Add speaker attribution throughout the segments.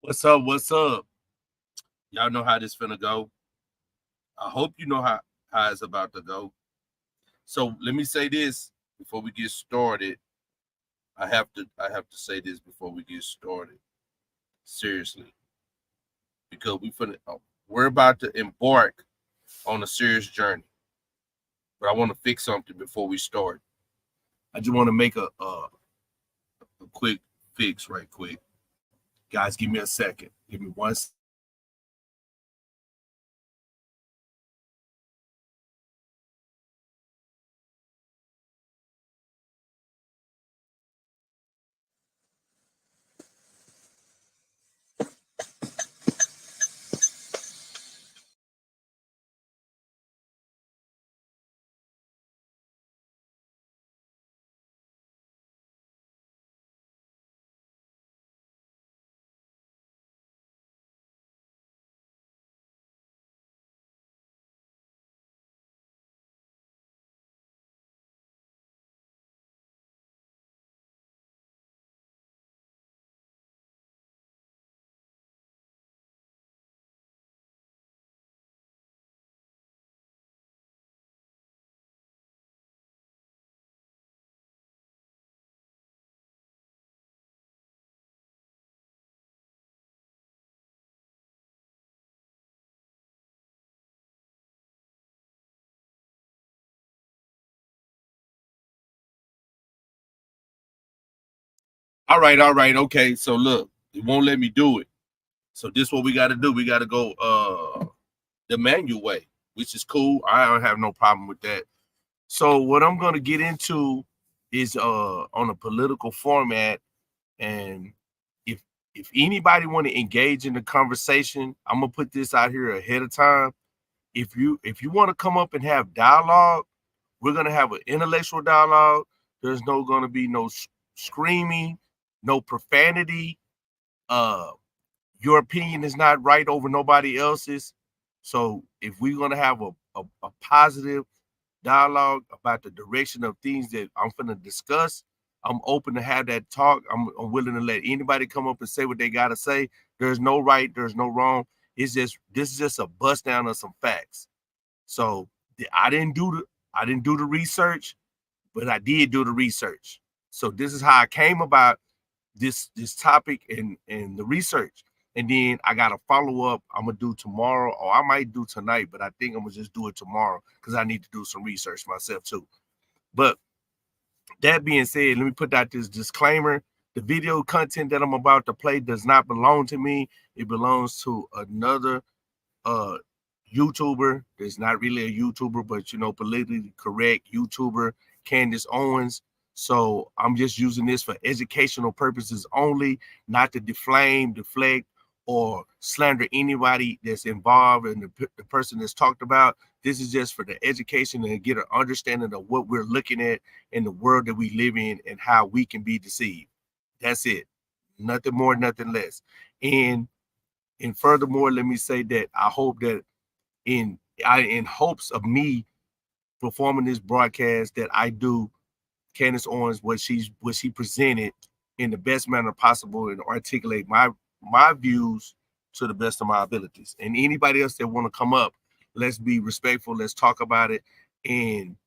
Speaker 1: What's up? What's up? Y'all know how this finna go. I hope you know how it's about to go. So let me say this before we get started. I have to say this before we get started. Seriously. Because we're about to embark on a serious journey. But I want to fix something before we start. I just want to make a quick fix right quick. Guys, give me a second. Give me 1 second. All right, okay. So look, it won't let me do it. So this is what we got to do. We got to go the manual way, which is cool. I don't have no problem with that. So what I'm going to get into is on a political format, and if anybody want to engage in the conversation, I'm gonna put this out here ahead of time. If you want to come up and have dialogue, we're gonna have an intellectual dialogue. There's no gonna be no screaming, no profanity. Uh, your opinion is not right over nobody else's. So if we're gonna have a positive dialogue about the direction of things that I'm gonna discuss, I'm open to have that talk. I'm willing to let anybody come up and say what they gotta say. There's no right, there's no wrong. This is just a bust down of some facts. So I didn't do the research, but I did do the research. So this is how I came about this topic and the research. And then I got a follow up I'm gonna do tomorrow, or I might do tonight, but I think I'm gonna just do it tomorrow because I need to do some research myself too. But that being said, let me put out this disclaimer. The video content that I'm about to play does not belong to me. It belongs to another uh YouTuber. There's not really a YouTuber, but politically correct YouTuber, Candace Owens. So I'm just using this for educational purposes only, not to deflame, deflect, or slander anybody that's involved in the person that's talked about. This is just for the education and get an understanding of what we're looking at in the world that we live in and how we can be deceived. That's it. Nothing more, nothing less. And furthermore, let me say that I hope that in hopes of me performing this broadcast that I do, Candace Owens, what she presented in the best manner possible and articulate my views to the best of my abilities. And anybody else that want to come up, let's be respectful. Let's talk about it and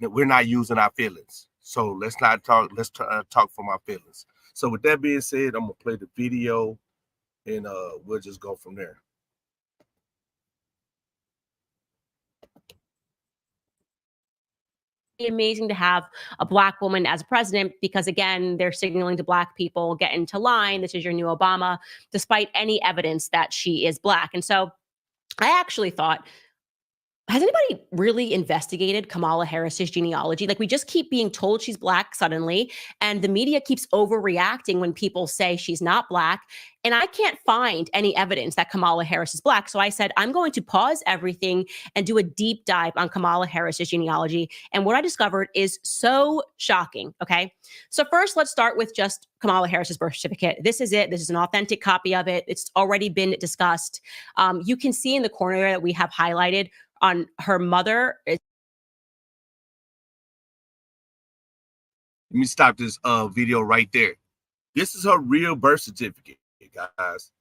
Speaker 1: we're not using our feelings. So let's not talk. Let's talk from our feelings. So with that being said, I'm gonna play the video and we'll just go from there.
Speaker 2: Amazing to have a Black woman as president because, again, they're signaling to Black people, get into line. This is your new Obama, despite any evidence that she is Black. And so I actually thought, has anybody really investigated Kamala Harris's genealogy? Like, we just keep being told she's Black suddenly, and the media keeps overreacting when people say she's not Black. And I can't find any evidence that Kamala Harris is Black. So I said, I'm going to pause everything and do a deep dive on Kamala Harris's genealogy. And what I discovered is so shocking. Okay. So first, let's start with just Kamala Harris's birth certificate. This is it. This is an authentic copy of it. It's already been discussed. You can see in the corner that we have highlighted on her mother.
Speaker 1: Let me stop this video right there. This is her real birth certificate, guys.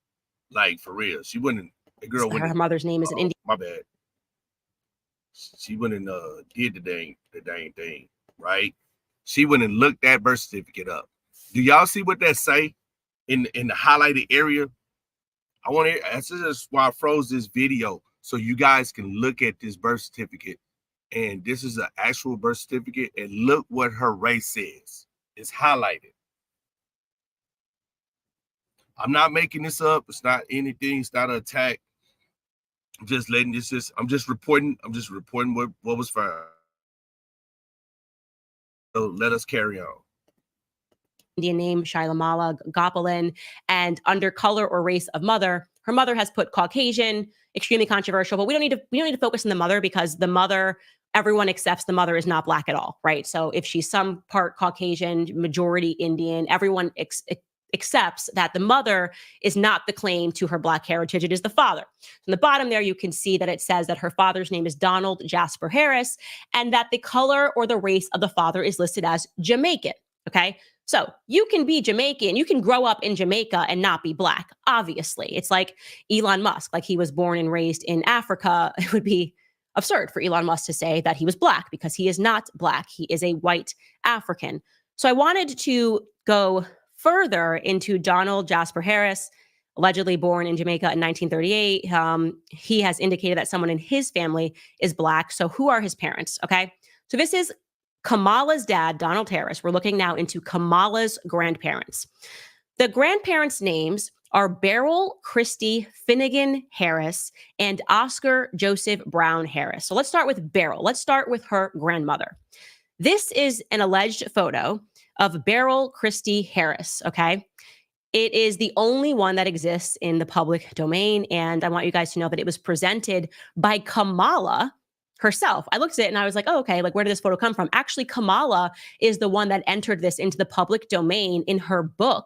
Speaker 1: Like, for real. She went in, the girl went
Speaker 2: Her
Speaker 1: in,
Speaker 2: mother's name is an Indian.
Speaker 1: my bad. She went and did the dang thing, right? She went and looked that birth certificate up. Do y'all see what that say in the highlighted area? I want to. That's just why I froze this video so you guys can look at this birth certificate. And this is an actual birth certificate. And look what her race says. It's highlighted. I'm not making this up. It's not anything. It's not an attack. I'm just letting this. I'm just reporting. I'm just reporting what was found. So let us carry on.
Speaker 2: Indian name, Shailamala Gopalin, and under color or race of mother, her mother has put Caucasian, extremely controversial, but we don't need to focus on the mother, because the mother, everyone accepts the mother is not Black at all, right? So if she's some part Caucasian, majority Indian, everyone accepts that the mother is not the claim to her Black heritage. It is the father. On the bottom there, you can see that it says that her father's name is Donald Jasper Harris, and that the color or the race of the father is listed as Jamaican, okay? So you can be Jamaican, you can grow up in Jamaica and not be Black, obviously. It's like Elon Musk, like he was born and raised in Africa. It would be absurd for Elon Musk to say that he was Black, because he is not Black. He is a white African. So I wanted to go further into Donald Jasper Harris, allegedly born in Jamaica in 1938. He has indicated that someone in his family is Black. So who are his parents? Okay. So this is Kamala's dad, Donald Harris. We're looking now into Kamala's grandparents. The grandparents' names are Beryl Christie Finnegan Harris and Oscar Joseph Brown Harris. So let's start with Beryl. Let's start with her grandmother. This is an alleged photo of Beryl Christie Harris, okay? It is the only one that exists in the public domain, and I want you guys to know that it was presented by Kamala herself. I looked at it and I was like, oh, okay, like where did this photo come from? Actually, Kamala is the one that entered this into the public domain in her book,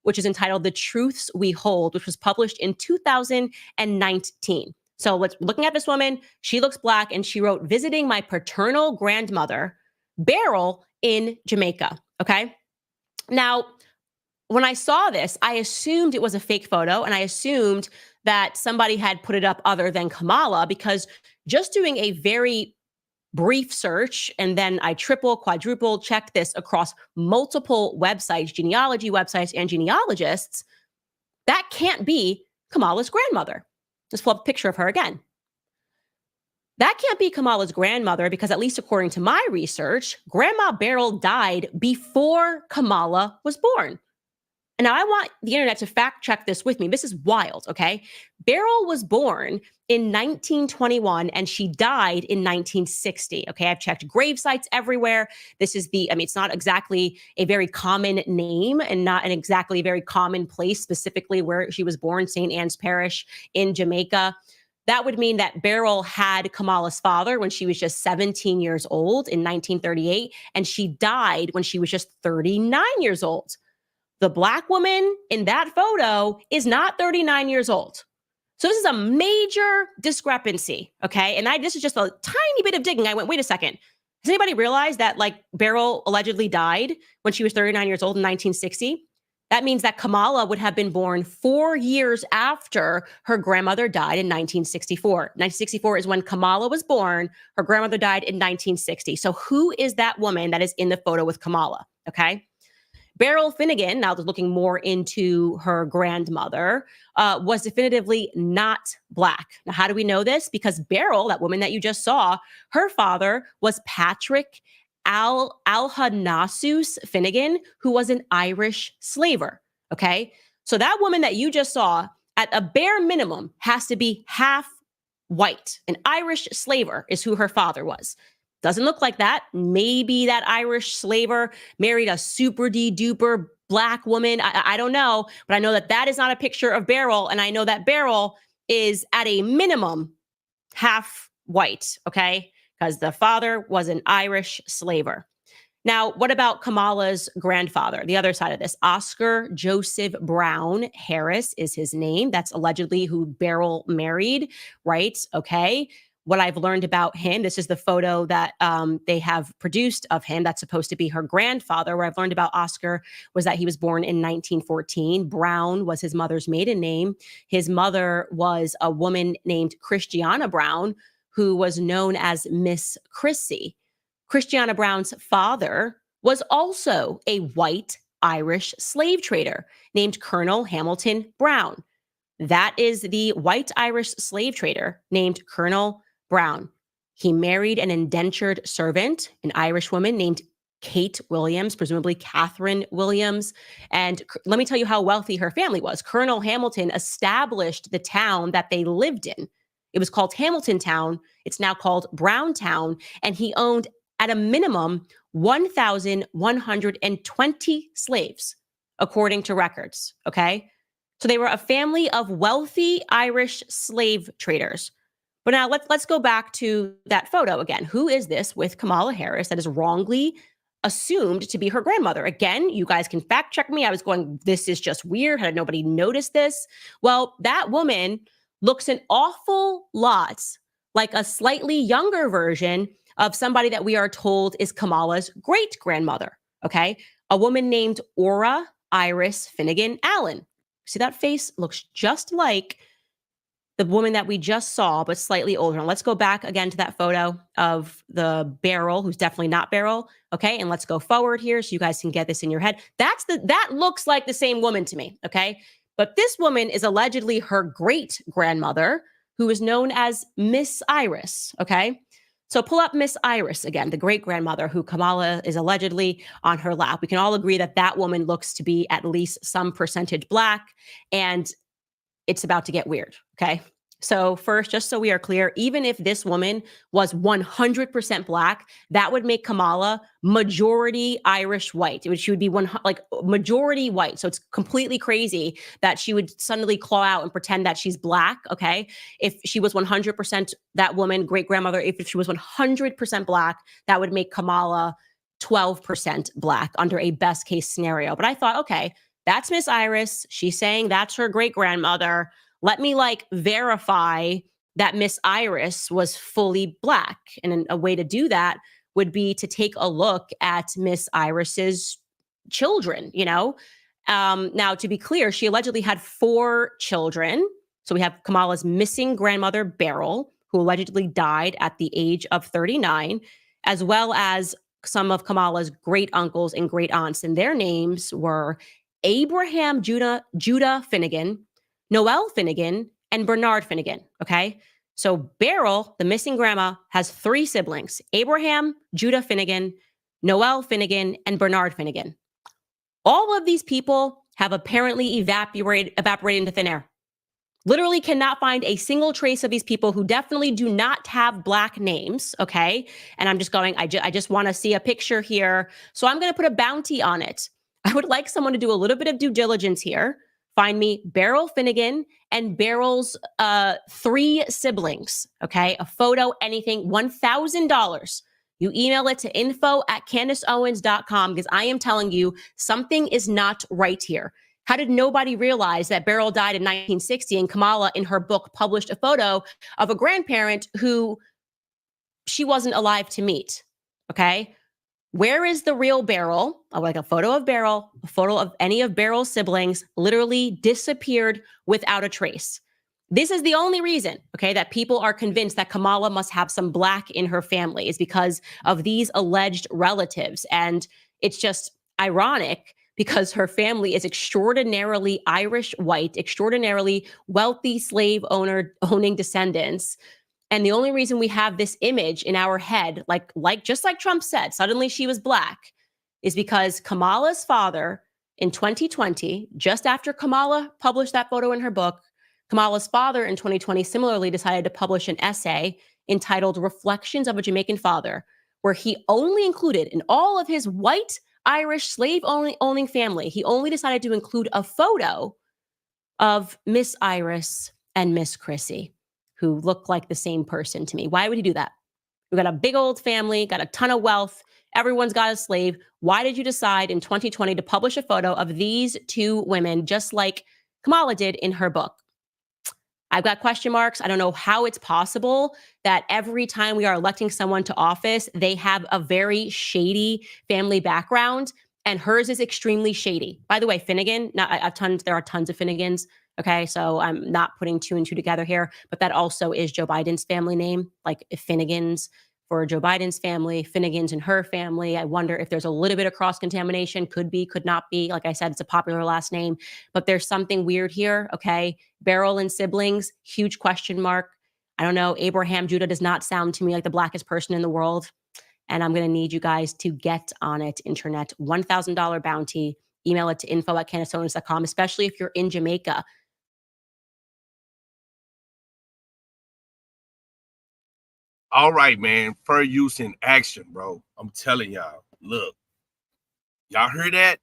Speaker 2: which is entitled The Truths We Hold, which was published in 2019. So looking at this woman, she looks Black, and she wrote, visiting my paternal grandmother, Beryl, in Jamaica, okay? Now, when I saw this, I assumed it was a fake photo, and I assumed that somebody had put it up other than Kamala, because just doing a very brief search, and then I quadruple checked this across multiple websites, genealogy websites and genealogists, that can't be Kamala's grandmother. Just pull up a picture of her again. That can't be Kamala's grandmother, because at least according to my research, Grandma Beryl died before Kamala was born. And now I want the internet to fact check this with me. This is wild, okay? Beryl was born in 1921 and she died in 1960, okay? I've checked grave sites everywhere. This is it's not exactly a very common name and not an exactly very common place, specifically where she was born, St. Anne's Parish in Jamaica. That would mean that Beryl had Kamala's father when she was just 17 years old in 1938, and she died when she was just 39 years old. The Black woman in that photo is not 39 years old. So this is a major discrepancy, okay? And this is just a tiny bit of digging. I went, wait a second. Does anybody realize that Beryl allegedly died when she was 39 years old in 1960? That means that Kamala would have been born 4 years after her grandmother died in 1964. 1964 is when Kamala was born. Her grandmother died in 1960. So who is that woman that is in the photo with Kamala, okay? Beryl Finnegan, now looking more into her grandmother, was definitively not Black. Now, how do we know this? Because Beryl, that woman that you just saw, her father was Patrick Alhanasus Finnegan, who was an Irish slaver, okay? So that woman that you just saw, at a bare minimum, has to be half white. An Irish slaver is who her father was. Doesn't look like that. Maybe that Irish slaver married a super duper Black woman. I don't know, but I know that is not a picture of Beryl, and I know that Beryl is at a minimum half white, okay? Because the father was an Irish slaver. Now, what about Kamala's grandfather? The other side of this, Oscar Joseph Brown Harris is his name. That's allegedly who Beryl married, right? Okay. what I've learned about him, this is the photo that they have produced of him. That's supposed to be her grandfather. Where I've learned about Oscar was that he was born in 1914. Brown was his mother's maiden name. His mother was a woman named Christiana Brown, who was known as Miss Chrissy. Christiana Brown's father was also a white Irish slave trader named Colonel Hamilton Brown. That is the white Irish slave trader named Colonel Brown. He married an indentured servant, an Irish woman named Kate Williams, presumably Catherine Williams. And let me tell you how wealthy her family was. Colonel Hamilton established the town that they lived in. It was called Hamilton Town. It's now called Brown Town. And he owned, at a minimum, 1,120 slaves, according to records. Okay. So they were a family of wealthy Irish slave traders. But now let's go back to that photo again. Who is this with Kamala Harris that is wrongly assumed to be her grandmother? Again, you guys can fact check me. I was going, this is just weird. Had nobody noticed this? Well, that woman looks an awful lot like a slightly younger version of somebody that we are told is Kamala's great grandmother. Okay. A woman named Aura Iris Finnegan Allen. See, that face looks just like the woman that we just saw, but slightly older. Now let's go back again to that photo of the Beryl, who's definitely not Beryl. Okay. And let's go forward here so you guys can get this in your head. That looks like the same woman to me. Okay. But this woman is allegedly her great grandmother, who is known as Miss Iris. Okay. So pull up Miss Iris again, the great grandmother who Kamala is allegedly on her lap. We can all agree that that woman looks to be at least some percentage Black, and it's about to get weird. Okay. So first, just so we are clear, even if this woman was 100% Black, that would make Kamala majority Irish white. She would be majority white. So it's completely crazy that she would suddenly claw out and pretend that she's Black. Okay. If she was 100% that woman, great grandmother, if she was 100% Black, that would make Kamala 12% Black under a best case scenario. But I thought, okay, that's Miss Iris. She's saying that's her great grandmother. Let me verify that Miss Iris was fully Black. And a way to do that would be to take a look at Miss Iris's children, Now, to be clear, she allegedly had 4 children. So we have Kamala's missing grandmother, Beryl, who allegedly died at the age of 39, as well as some of Kamala's great uncles and great aunts. And their names were Abraham Judah Finnegan, Noel Finnegan, and Bernard Finnegan. Okay. So Beryl, the missing grandma, has 3 siblings: Abraham, Judah Finnegan, Noel Finnegan, and Bernard Finnegan. All of these people have apparently evaporated into thin air. Literally cannot find a single trace of these people, who definitely do not have Black names. Okay. And I'm just going, I just want to see a picture here. So I'm going to put a bounty on it. I would like someone to do a little bit of due diligence here. Find me Beryl Finnegan and Beryl's 3 siblings. Okay. A photo, anything, $1,000. You email it to info@CandaceOwens.com, because I am telling you something is not right here. How did nobody realize that Beryl died in 1960 and Kamala in her book published a photo of a grandparent who she wasn't alive to meet? Okay. Where is the real Beryl? Like a photo of Beryl, a photo of any of Beryl's siblings, literally disappeared without a trace. This is the only reason, okay, that people are convinced that Kamala must have some Black in her family, is because of these alleged relatives. And it's just ironic because her family is extraordinarily Irish white, extraordinarily wealthy slave owning descendants. And the only reason we have this image in our head, just like Trump said, suddenly she was Black, is because Kamala's father in 2020, just after Kamala published that photo in her book, Kamala's father in 2020 similarly decided to publish an essay entitled Reflections of a Jamaican Father, where he only included, in all of his white Irish slave owning family, he only decided to include a photo of Miss Iris and Miss Chrissy, who look like the same person to me. Why would he do that? We've got a big old family, got a ton of wealth. Everyone's got a slave. Why did you decide in 2020 to publish a photo of these 2 women, just like Kamala did in her book? I've got question marks. I don't know how it's possible that every time we are electing someone to office, they have a very shady family background, and hers is extremely shady. By the way, Finnegan, there are tons of Finnegans. Okay, so I'm not putting two and two together here, but that also is Joe Biden's family name, like Finnegans for Joe Biden's family, Finnegan's in her family. I wonder if there's a little bit of cross contamination. Could be, could not be. Like I said, it's a popular last name, but there's something weird here. Okay, Beryl and siblings, huge question mark. I don't know. Abraham Judah does not sound to me like the blackest person in the world. And I'm going to need you guys to get on it, internet. $1,000 bounty. Email it to info@candaceowens.com, especially if you're in Jamaica.
Speaker 1: All right, man. Fair use in action, bro. I'm telling y'all. Look, y'all heard that?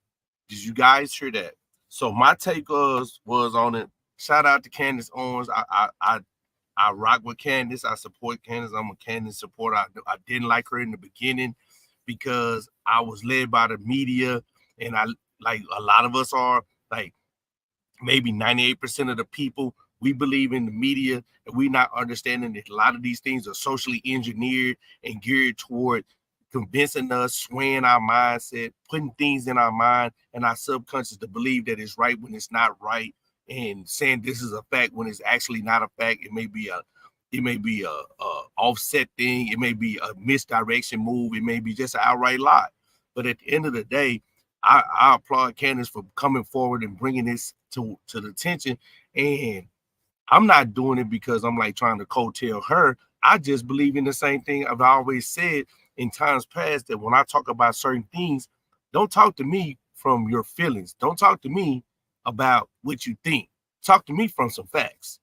Speaker 1: Did you guys hear that? So my take was on it. Shout out to Candace Owens. I rock with Candace. I support Candace. I'm a Candace supporter. I didn't like her in the beginning because I was led by the media, and I, like a lot of us are, like maybe 98% of the people, we believe in the media, and we not understanding that a lot of these things are socially engineered and geared toward convincing us, swaying our mindset, putting things in our mind and our subconscious to believe that it's right when it's not right, and saying this is a fact when it's actually not a fact. It may be a offset thing. It may be a misdirection move. It may be just an outright lie. But at the end of the day, I applaud Candace for coming forward and bringing this to the attention. And I'm not doing it because I'm like trying to coattail her. I just believe in the same thing I've always said in times past, that when I talk about certain things, don't talk to me from your feelings. Don't talk to me about what you think. Talk to me from some facts.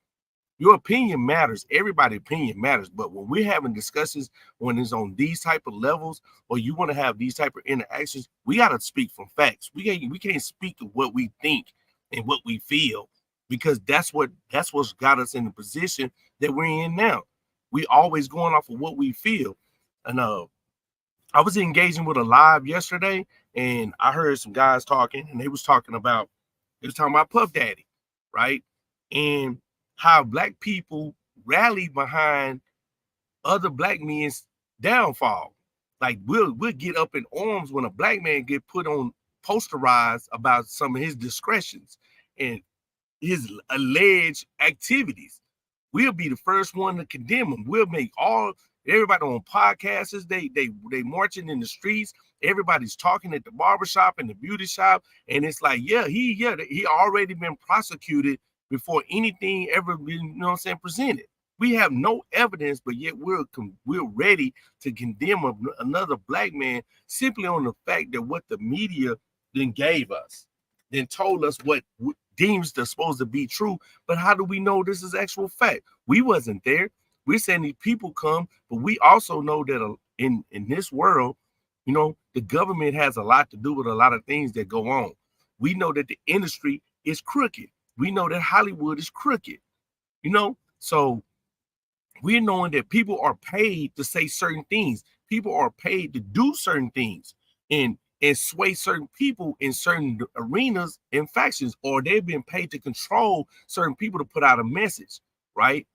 Speaker 1: Your opinion matters. Everybody's opinion matters. But when we're having discussions, when it's on these type of levels, or you want to have these type of interactions, we got to speak from facts. We can't speak of what we think and what we feel, because that's what's got us in the position that we're in now. We always going off of what we feel. And I was engaging with a live yesterday, and I heard some guys talking, and they was talking about Puff Daddy, right? And how black people rally behind other black men's downfall. Like we'll get up in arms when a black man get put on posterized about some of his discretions and his alleged activities. We'll be the first one to condemn him. We'll make everybody on podcasts, they marching in the streets. Everybody's talking at the barbershop and the beauty shop. And it's like, he already been prosecuted before anything ever been, presented. We have no evidence, but yet we're ready to condemn another black man simply on the fact that what the media then gave us, then told us what deems they're supposed to be true. But how do we know this is actual fact? We wasn't there. We're saying these people come, but we also know that in this world, the government has a lot to do with a lot of things that go on. We know that the industry is crooked. We know that Hollywood is crooked, so we're knowing that people are paid to say certain things. People are paid to do certain things and sway certain people in certain arenas and factions, or they've been paid to control certain people to put out a message, right?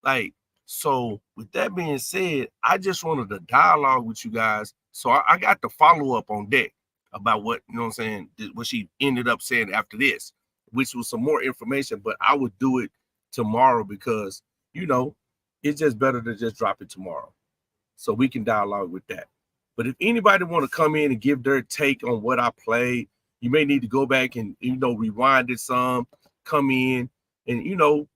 Speaker 1: Like, so with that being said, I just wanted to dialogue with you guys. So I got the follow up on that about what, what she ended up saying after this, which was some more information, but I would do it tomorrow because, it's just better to just drop it tomorrow so we can dialogue with that. But if anybody want to come in and give their take on what I played, you may need to go back and, rewind it some, come in and,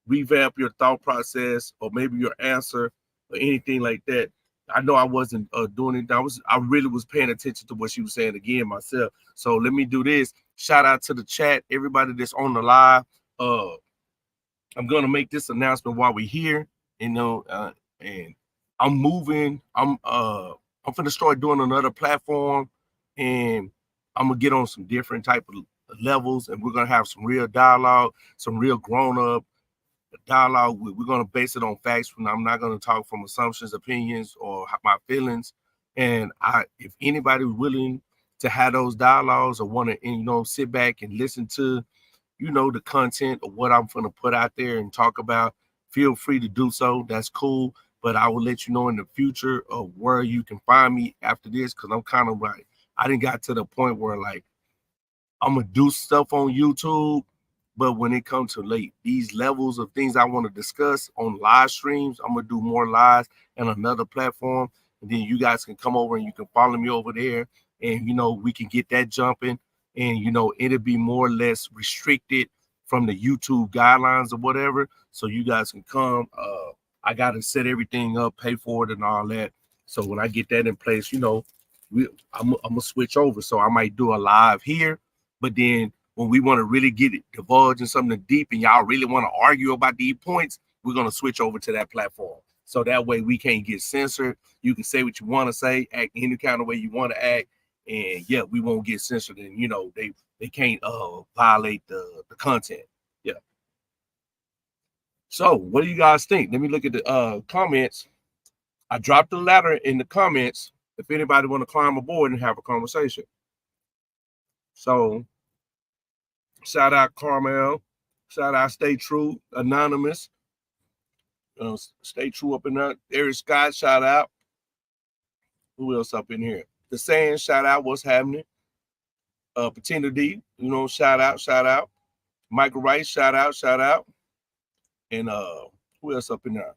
Speaker 1: revamp your thought process or maybe your answer or anything like that. I know I wasn't doing it. I really was paying attention to what she was saying again myself. So let me do this. Shout out to the chat, everybody that's on the live. I'm going to make this announcement while we're here, and I'm moving. I'm finna start doing another platform, and I'm gonna get on some different type of levels, and we're gonna have some real dialogue, some real grown up dialogue. We're gonna base it on facts. I'm not gonna talk from assumptions, opinions, or my feelings. And if anybody's willing to have those dialogues or want to, sit back and listen to the content of what I'm going to put out there and talk about, feel free to do so. That's cool. But I will let you know in the future of where you can find me after this, because I'm kind of like, I didn't got to the point where like I'm going to do stuff on YouTube. But when it comes to these levels of things I want to discuss on live streams, I'm going to do more lives and another platform. And then you guys can come over and you can follow me over there. And, we can get that jumping. And, it'll be more or less restricted from the YouTube guidelines or whatever. So you guys can come. I got to set everything up, pay for it and all that. So when I get that in place, I'm going to switch over. So I might do a live here. But then when we want to really get it divulge in something deep and y'all really want to argue about these points, we're going to switch over to that platform. So that way we can't get censored. You can say what you want to say, act any kind of way you want to act. And yeah, we won't get censored. And, they can't violate the content. Yeah. So what do you guys think? Let me look at the comments. I dropped the letter in the comments if anybody want to climb aboard and have a conversation. So shout out Carmel. Shout out Stay True, Anonymous. Stay True up in there. Eric Scott, shout out. Who else up in here? The Saying, shout out. What's happening? Patina D, shout out. Michael Rice, shout out. And who else up in there?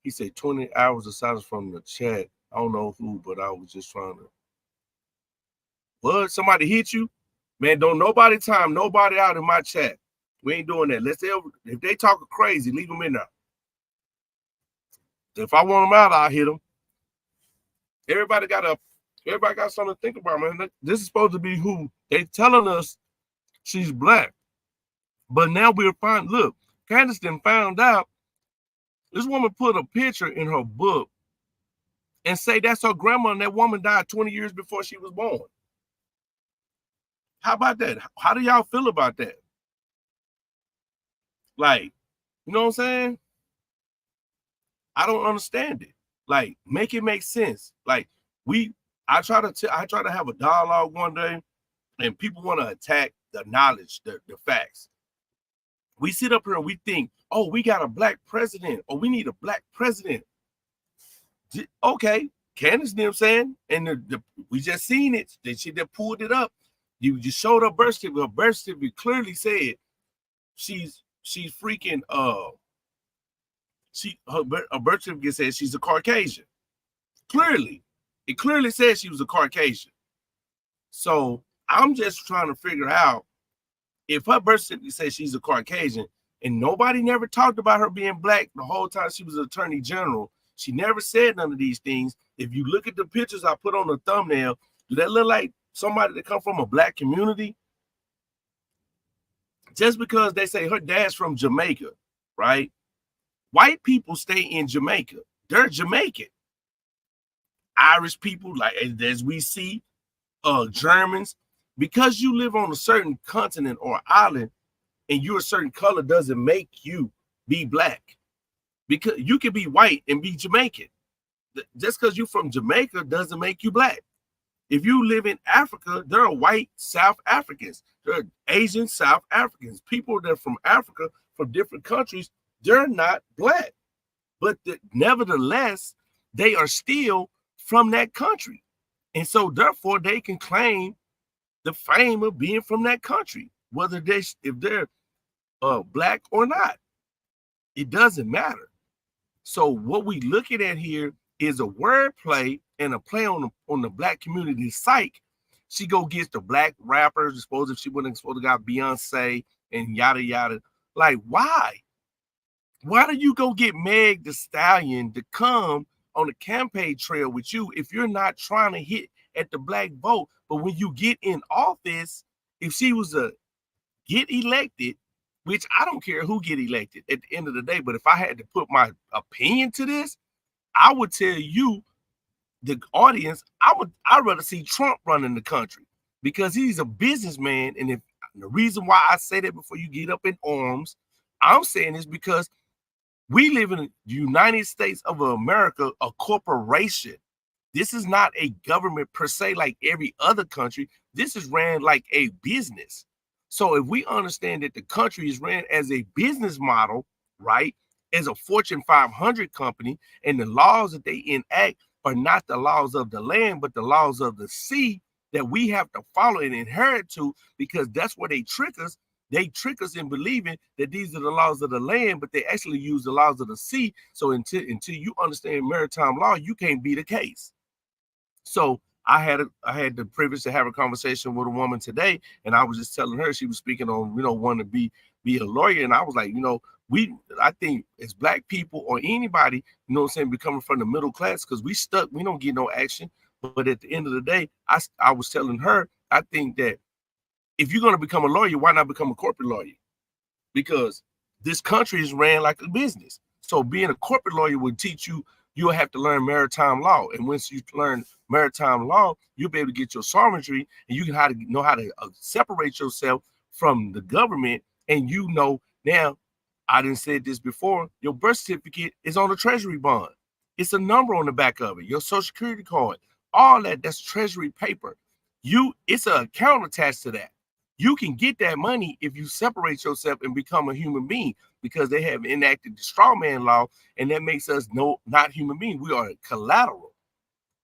Speaker 1: He said 20 hours of silence from the chat. I don't know who, but I was just trying to. What? Somebody hit you? Man, don't nobody time nobody out in my chat. We ain't doing that. If they talking crazy, leave them in there. If I want them out, I'll hit them. Everybody got something to think about, man. This is supposed to be who they telling us she's black. But now we're fine. Look, Candace then found out this woman put a picture in her book and say that's her grandma, and that woman died 20 years before she was born. How about that? How do y'all feel about that? Like, you know what I'm saying? I don't understand it. Like, make it make sense. Like, I try to have a dialogue one day, and people want to attack the knowledge, the facts. We sit up here and we think, oh, we got a black president, or we need a black president. Okay, Candace, you know what I'm saying? And we just seen it. She pulled it up. You just showed her birth certificate. Her birth certificate clearly said she's freaking her birth certificate says she's a Caucasian. Clearly, it clearly says she was a Caucasian. So I'm just trying to figure out if her birth certificate says she's a Caucasian, and nobody never talked about her being black the whole time she was an attorney general. She never said none of these things. If you look at the pictures I put on the thumbnail, do that look like somebody that come from a black community? Just because they say her dad's from Jamaica, right? White people stay in Jamaica. They're Jamaican. Irish people, like as we see, Germans, because you live on a certain continent or island and you're a certain color doesn't make you be black. Because you can be white and be Jamaican. Just because you're from Jamaica doesn't make you black. If you live in Africa, there are white South Africans. There are Asian South Africans. People that are from Africa, from different countries, they're not black. But nevertheless, they are still from that country. And so therefore, they can claim the fame of being from that country, whether if they're black or not. It doesn't matter. So what we looking at here is a wordplay and a play on the black community psyche. She go gets the black rappers. Suppose if she wasn't supposed to got Beyonce and yada yada. Like, why? Why do you go get Meg Thee Stallion to come on the campaign trail with you if you're not trying to hit at the black vote? But when you get in office, if she was a get elected, which I don't care who get elected at the end of the day, but if I had to put my opinion to this, I would tell you, the audience, I'd rather see Trump running the country because he's a businessman. And the reason why I say that before you get up in arms, I'm saying this because we live in the United States of America, a corporation. This is not a government per se like every other country. This is ran like a business. So if we understand that the country is ran as a business model, right, as a Fortune 500 company, and the laws that they enact are not the laws of the land, but the laws of the sea that we have to follow and inherit to, because that's where they trick us. They trick us in believing that these are the laws of the land, but they actually use the laws of the sea. So until you understand maritime law, you can't be the case. So I had the privilege to have a conversation with a woman today, and I was just telling her, she was speaking on, wanting to be a lawyer, and I was like, I think as Black people or anybody, becoming from the middle class, because we stuck, we don't get no action. But at the end of the day, I was telling her, I think that if you're going to become a lawyer, why not become a corporate lawyer? Because this country is ran like a business. So being a corporate lawyer would teach you, you'll have to learn maritime law. And once you learn maritime law, you'll be able to get your sovereignty, and you can know how to separate yourself from the government. And now, I didn't say this before, your birth certificate is on a treasury bond. It's a number on the back of it, your social security card, all that's treasury paper. It's an account attached to that. You can get that money if you separate yourself and become a human being, because they have enacted the straw man law, and that makes us not human beings. We are collateral.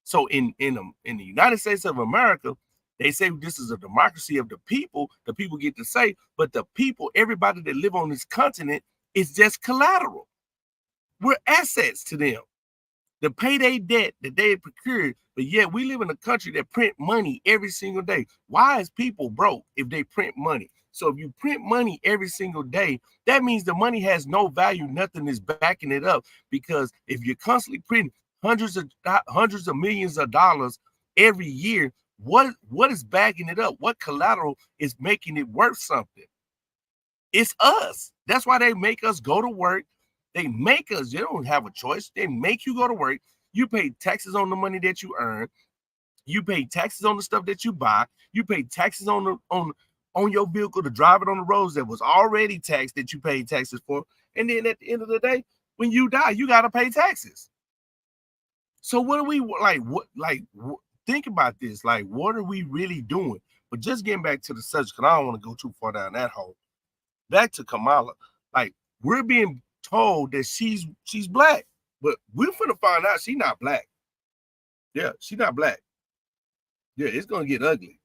Speaker 1: So in the United States of America, they say this is a democracy of the people. The people get to say, but the people, everybody that live on this continent, is just collateral. We're assets to them to pay their debt that they procured. But yet we live in a country that print money every single day. Why is people broke if they print money? So if you print money every single day, that means the money has no value. Nothing is backing it up, because if you're constantly printing hundreds of millions of dollars every year, what is backing it up? What collateral is making it worth something? It's us. That's why they make us go to work. They make us, you don't have a choice. They make you go to work. You pay taxes on the money that you earn. You pay taxes on the stuff that you buy. You pay taxes on your vehicle to drive it on the roads that was already taxed, that you paid taxes for. And then at the end of the day, when you die, you got to pay taxes. So what are we think about this. Like, what are we really doing? But just getting back to the subject, because I don't want to go too far down that hole. Back to Kamala. Like, we're being told that she's Black, but we're finna find out she's not Black. Yeah, she's not Black. Yeah, it's gonna get ugly.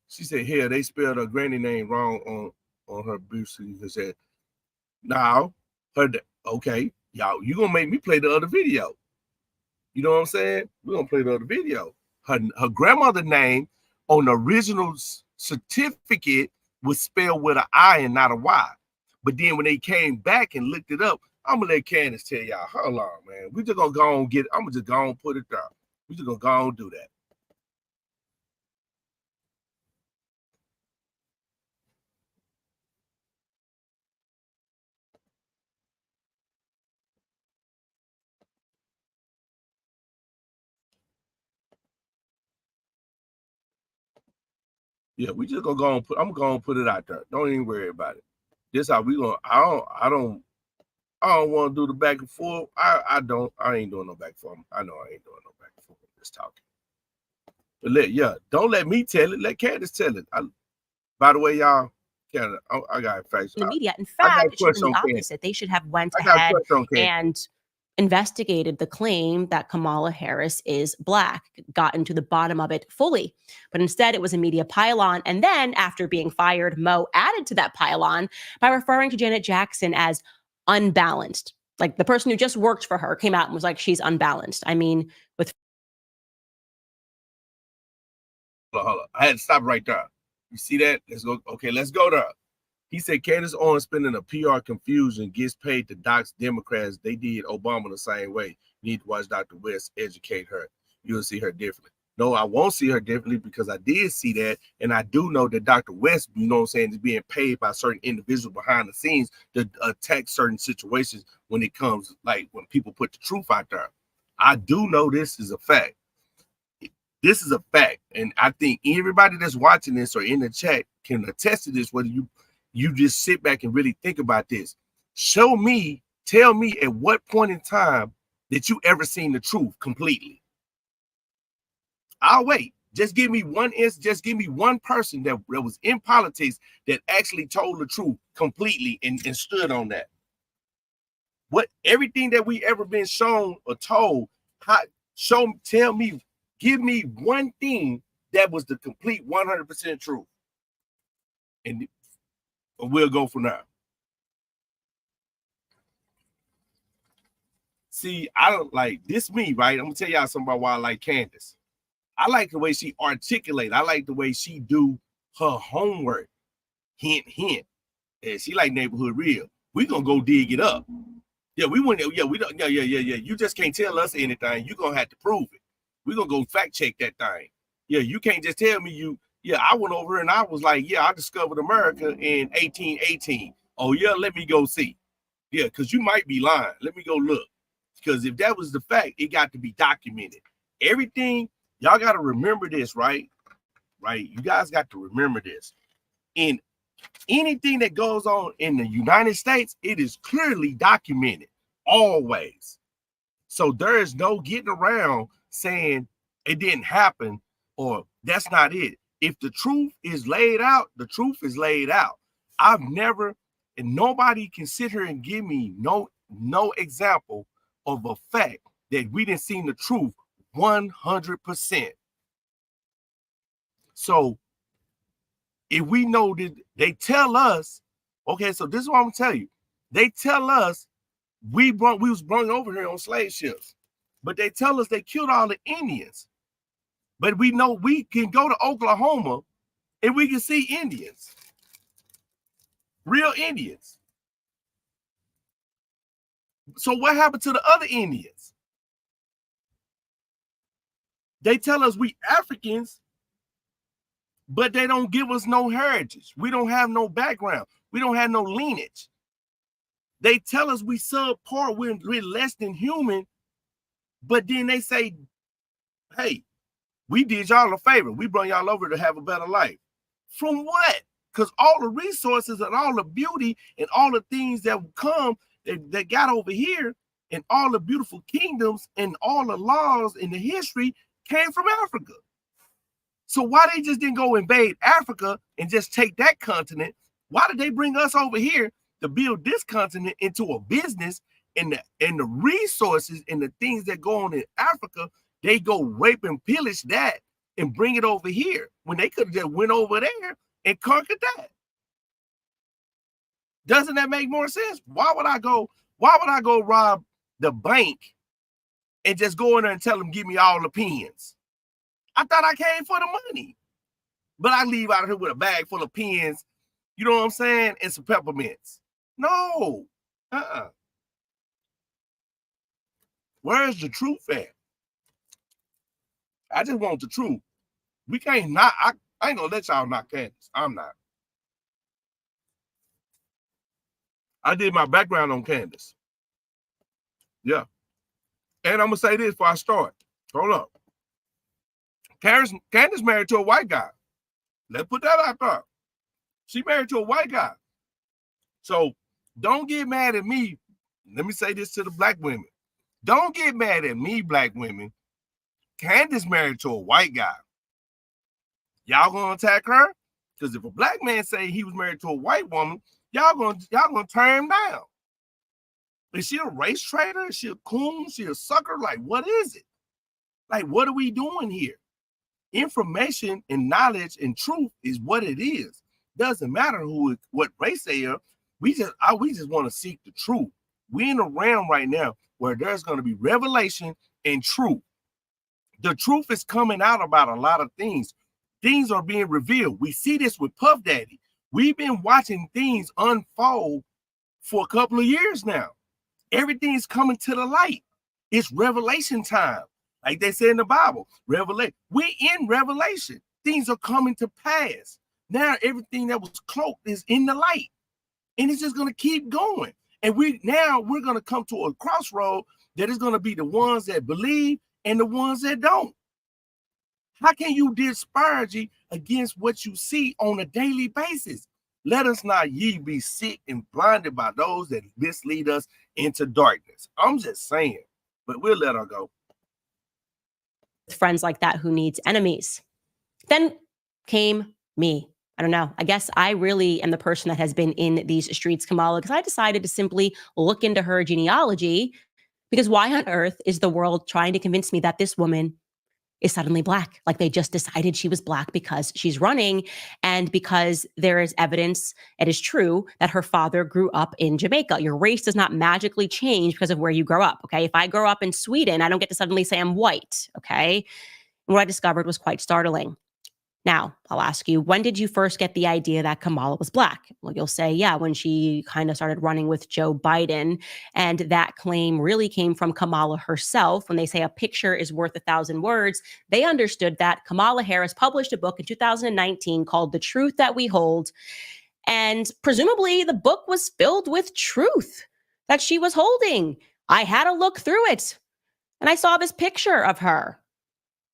Speaker 1: She said, "Here they spelled her granny name wrong on her booth." She said, "Now, okay, y'all, you gonna make me play the other video? You know what I'm saying? We're gonna play the other video. Her grandmother name on the original certificate was spelled with an I and not a Y. But then when they came back and looked it up, I'm gonna let Candace tell y'all. Hold on, man. We just gonna go on I'm gonna just go on put it there. We just gonna go on do that. Yeah, we just gonna go on I'm gonna put it out there. Don't even worry about it. This how we gonna. I don't want to do the back and forth. I ain't doing no back and forth. I know I ain't doing no back and forth. Just talking. But don't let me tell it. Let Candace tell it. By the way, y'all, Candace, I got facts.
Speaker 2: The media. In fact, it should have been the opposite. They should have went ahead and investigated the claim that Kamala Harris is Black, gotten to the bottom of it fully. But instead, it was a media pylon. And then after being fired, Mo added to that pylon by referring to Janet Jackson as unbalanced. Like, the person who just worked for her came out and was like, she's unbalanced. I mean, with...
Speaker 1: Hold on. I had to stop right there. You see that? Let's go. Okay, let's go there. He said Candace Owen spending a PR confusion gets paid to dox Democrats. They did Obama the same way. You need to watch Dr. West educate her. You'll see her differently. No, I won't see her differently, because I did see that. And I do know that Dr. West, is being paid by certain individuals behind the scenes to attack certain situations when it comes, like when people put the truth out there. I do know this is a fact. This is a fact. And I think everybody that's watching this or in the chat can attest to this, whether you just sit back and really think about this. Tell me at what point in time that you ever seen the truth completely. I'll wait. Just give me one just give me one person that was in politics that actually told the truth completely and stood on that. What everything that we ever been shown or told, tell me, give me one thing that was the complete 100% truth. And we'll go from there. See, I don't like this me, right? I'm gonna tell y'all something about why I like Candace. I like the way she articulate. I like the way she do her homework. Hint, hint. And she like neighborhood real. We gonna go dig it up. Yeah, we went. Yeah, we don't. Yeah. You just can't tell us anything. You gonna have to prove it. We gonna go fact check that thing. Yeah, you can't just tell me you. Yeah, I went over and I was like, yeah, I discovered America in 1818. Oh yeah, let me go see. Yeah, because you might be lying. Let me go look. Because if that was the fact, it got to be documented. Everything. Y'all got to remember this, right? Right? You guys got to remember this. In anything that goes on in the United States, it is clearly documented, always. So there is no getting around saying it didn't happen or that's not it. If the truth is laid out, the truth is laid out. I've never, and nobody can sit here and give me no example of a fact that we didn't see the truth 100%. So if we know that they tell us, okay, so this is what I'm gonna tell you. They tell us we was brought over here on slave ships, but they tell us they killed all the Indians. But we know we can go to Oklahoma and we can see Indians, real Indians. So what happened to the other Indians? They tell us we Africans, but they don't give us no heritage. We don't have no background. We don't have no lineage. They tell us we subpar, we're less than human, but then they say, hey, we did y'all a favor. We brought y'all over to have a better life. From what? Because all the resources and all the beauty and all the things that come, that got over here, and all the beautiful kingdoms and all the laws and the history came from Africa. So why they just didn't go invade Africa and just take that continent? Why did they bring us over here to build this continent into a business, and the resources and the things that go on in Africa, they go rape and pillage that and bring it over here when they could have just went over there and conquered that? Doesn't that make more sense? Why would I go rob the bank and just go in there and tell them, give me all the pens? I thought I came for the money, but I leave out of here with a bag full of pens, you know what I'm saying, and some peppermints. No. Where's the truth at? I just want the truth. We can't not. I ain't gonna let y'all knock Candace. I'm not. I did my background on Candace. Yeah. And I'm gonna say this before I start. Hold up. Candace married to a white guy. Let's put that out there. She married to a white guy. So don't get mad at me. Let me say this to the black women. Don't get mad at me, black women. Candace married to a white guy. Y'all gonna attack her? Because if a black man say he was married to a white woman, y'all gonna turn him down. Is she a race traitor? Is she a coon? Is she a sucker? Like, what is it? Like, what are we doing here? Information and knowledge and truth is what it is. Doesn't matter what race they are. We just want to seek the truth. We're in a realm right now where there's going to be revelation and truth. The truth is coming out about a lot of things. Things are being revealed. We see this with Puff Daddy. We've been watching things unfold for a couple of years now. Everything is coming to the light. It's revelation time. Like they say in the Bible, revelation. We're in revelation. Things are coming to pass. Now everything that was cloaked is in the light. And it's just going to keep going. And we're going to come to a crossroad that is going to be the ones that believe and the ones that don't. How can you disparage against what you see on a daily basis? Let us not ye be sick and blinded by those that mislead us into darkness. I'm just saying, but we'll let her go.
Speaker 2: Friends like that who needs enemies. Then came me. I don't know. I guess I really am the person that has been in these streets, Kamala, because I decided to simply look into her genealogy. Because why on earth is the world trying to convince me that this woman is suddenly Black? Like they just decided she was Black because she's running and because there is evidence, it is true, that her father grew up in Jamaica. Your race does not magically change because of where you grow up, okay? If I grow up in Sweden, I don't get to suddenly say I'm white, okay? And what I discovered was quite startling. Now, I'll ask you, when did you first get the idea that Kamala was Black? Well, you'll say, yeah, when she kind of started running with Joe Biden. And that claim really came from Kamala herself. When they say a picture is worth 1,000 words, they understood that Kamala Harris published a book in 2019 called The Truth That We Hold. And presumably the book was filled with truth that she was holding. I had a look through it and I saw this picture of her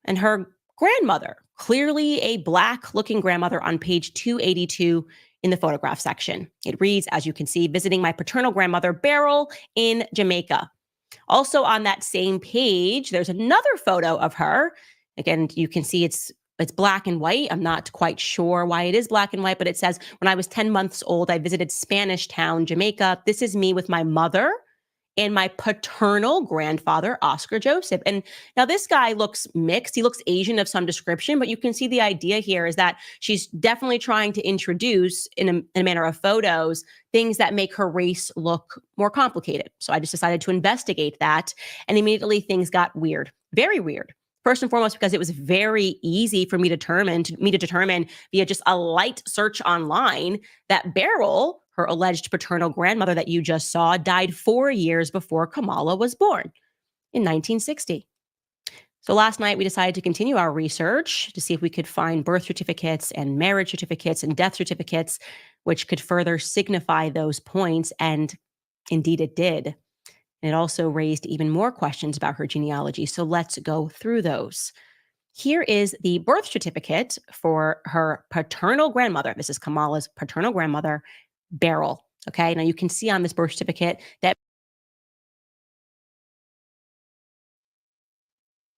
Speaker 2: and her grandmother, clearly a Black looking grandmother, on page 282 in the photograph section. It reads, as you can see, visiting my paternal grandmother, Beryl, in Jamaica. Also on that same page, there's another photo of her. Again, you can see it's black and white. I'm not quite sure why it is black and white, but it says, when I was 10 months old, I visited Spanish Town, Jamaica. This is me with my mother and my paternal grandfather, Oscar Joseph. And now this guy looks mixed. He looks Asian of some description, but you can see the idea here is that she's definitely trying to introduce, in a manner of photos, things that make her race look more complicated. So I just decided to investigate that, and immediately things got weird, very weird. First and foremost, because it was very easy for me to determine via just a light search online that Beryl, her alleged paternal grandmother that you just saw, died 4 years before Kamala was born in 1960. So last night we decided to continue our research to see if we could find birth certificates and marriage certificates and death certificates, which could further signify those points. And indeed it did. And it also raised even more questions about her genealogy. So let's go through those. Here is the birth certificate for her paternal grandmother. This is Kamala's paternal grandmother, Beryl. Okay, now you can see on this birth certificate that.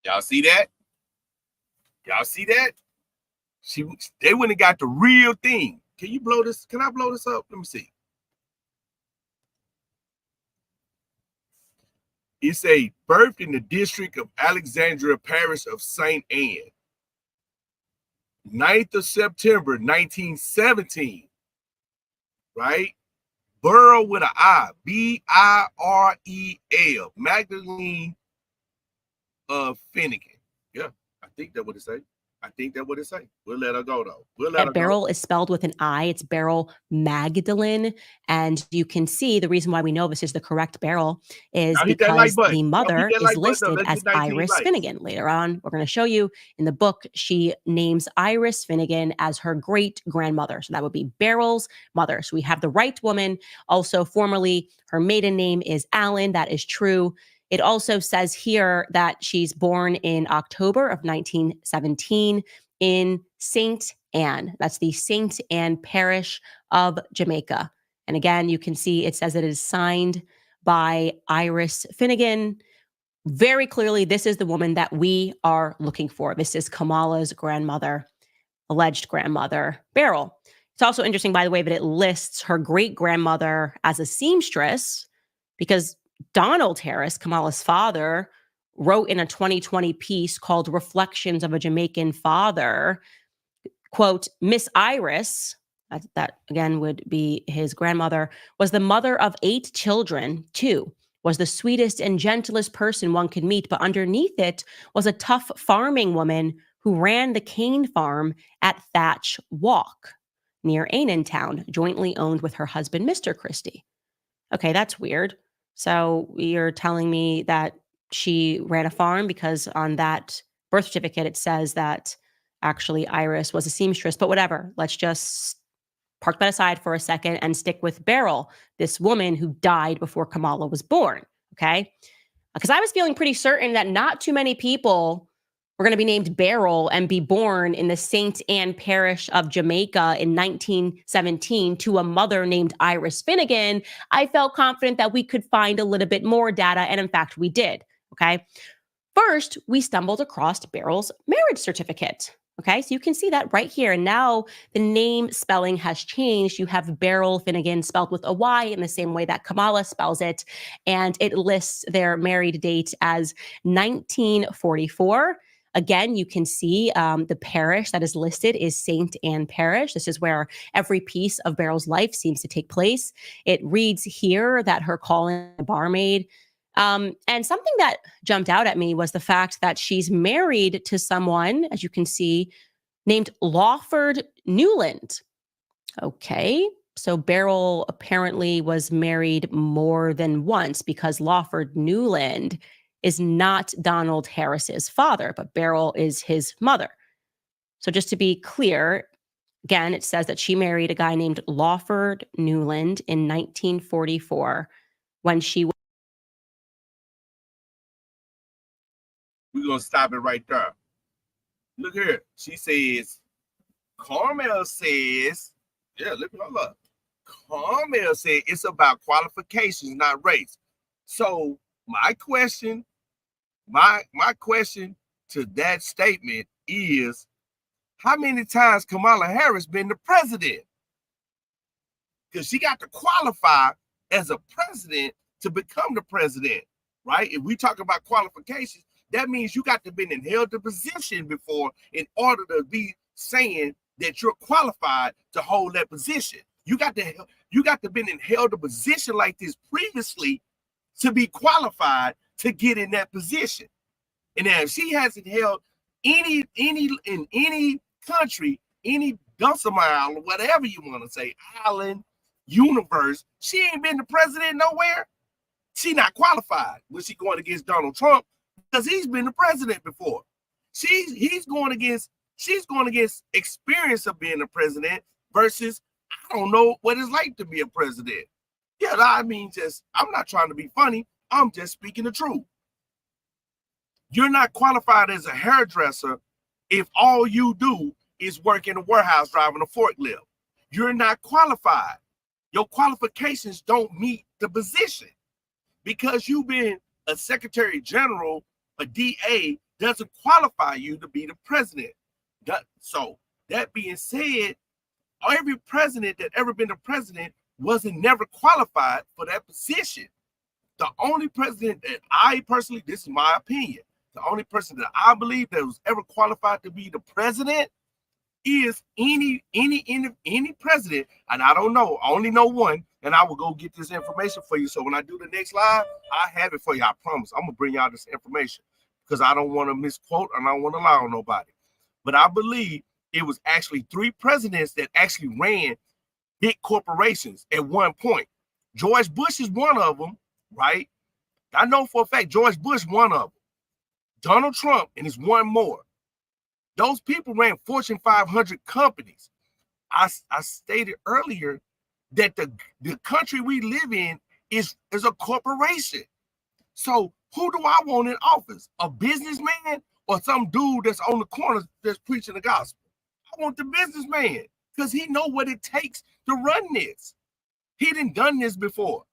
Speaker 1: Y'all see that? Y'all see that? They went and got the real thing. Can you blow this? Can I blow this up? Let me see. It's a birthed in the district of Alexandria Parish of St. Anne. 9th of September, 1917. Right? Burrow with an I. B-I-R-E-L. Magdalene Finnegan. Yeah, I think that's what it say. We'll let her go, though.
Speaker 2: Beryl is spelled with an I. It's Beryl Magdalene. And you can see the reason why we know this is the correct Beryl is because the mother is listed as Iris Finnegan. Later on, we're going to show you in the book, she names Iris Finnegan as her great grandmother. So that would be Beryl's mother. So we have the right woman. Also, formerly, her maiden name is Allen. That is true. It also says here that she's born in October of 1917 in St. Anne. That's the St. Anne Parish of Jamaica. And again, you can see it says that it is signed by Iris Finnegan. Very clearly, this is the woman that we are looking for. This is Kamala's grandmother, alleged grandmother, Beryl. It's also interesting, by the way, that it lists her great-grandmother as a seamstress because Donald Harris, Kamala's father, wrote in a 2020 piece called Reflections of a Jamaican Father, quote, Miss Iris, that again would be his grandmother, was the mother of 8 children, too, was the sweetest and gentlest person one could meet, but underneath it was a tough farming woman who ran the cane farm at Thatch Walk near Annan Town, jointly owned with her husband, Mr. Christie. Okay, that's weird. So you're telling me that she ran a farm because on that birth certificate, it says that actually Iris was a seamstress, but whatever. Let's just park that aside for a second and stick with Beryl, this woman who died before Kamala was born, okay? Because I was feeling pretty certain that not too many people were going to be named Beryl and be born in the St. Anne Parish of Jamaica in 1917 to a mother named Iris Finnegan. I felt confident that we could find a little bit more data, and in fact, we did, okay? First, we stumbled across Beryl's marriage certificate. Okay, so you can see that right here. And now the name spelling has changed. You have Beryl Finnegan spelled with a Y in the same way that Kamala spells it. And it lists their married date as 1944. Again, you can see the parish that is listed is St. Anne Parish. This is where every piece of Beryl's life seems to take place. It reads here that her calling a barmaid. And something that jumped out at me was the fact that she's married to someone, as you can see, named Lawford Newland. Okay. So Beryl apparently was married more than once because Lawford Newland is not Donald Harris's father, but Beryl is his mother. So just to be clear, again, it says that she married a guy named Lawford Newland in 1944 when she.
Speaker 1: We're going to stop it right there. Look here. She says, Carmel says, yeah, let me hold up. Carmel said it's about qualifications, not race. So my question to that statement is, how many times Kamala Harris been the president? Because she got to qualify as a president to become the president, right? If we talk about qualifications, that means you got to been in held the position before in order to be saying that you're qualified to hold that position. You got to been in held a position like this previously to be qualified to get in that position. And now if she hasn't held any in any country, any decimile or whatever you want to say, island, universe, she ain't been the president nowhere. She not qualified when she going against Donald Trump because he's been the president before. She's going against experience of being a president versus I don't know what it's like to be a president. Yeah, I mean, I'm not trying to be funny. I'm just speaking the truth. You're not qualified as a hairdresser if all you do is work in a warehouse driving a forklift. You're not qualified. Your qualifications don't meet the position. Because you've been a secretary general, a DA, doesn't qualify you to be the president. So that being said, every president that ever been a president wasn't never qualified for that position. The only president that I personally, this is my opinion, the only person that I believe that was ever qualified to be the president is any president, and I don't know, I only know one, and I will go get this information for you. So when I do the next live, I have it for you. I promise. I'm gonna bring y'all this information because I don't want to misquote and I don't want to lie on nobody. But I believe it was actually 3 presidents that actually ran big corporations at one point. George Bush is one of them, right? I know for a fact George Bush one of them. Donald Trump and is one more. Those people ran Fortune 500 companies. I stated earlier that the country we live in is a corporation. So who do I want in office? A businessman or some dude that's on the corner that's preaching the gospel? I want the businessman because he know what it takes to run this. He done this before.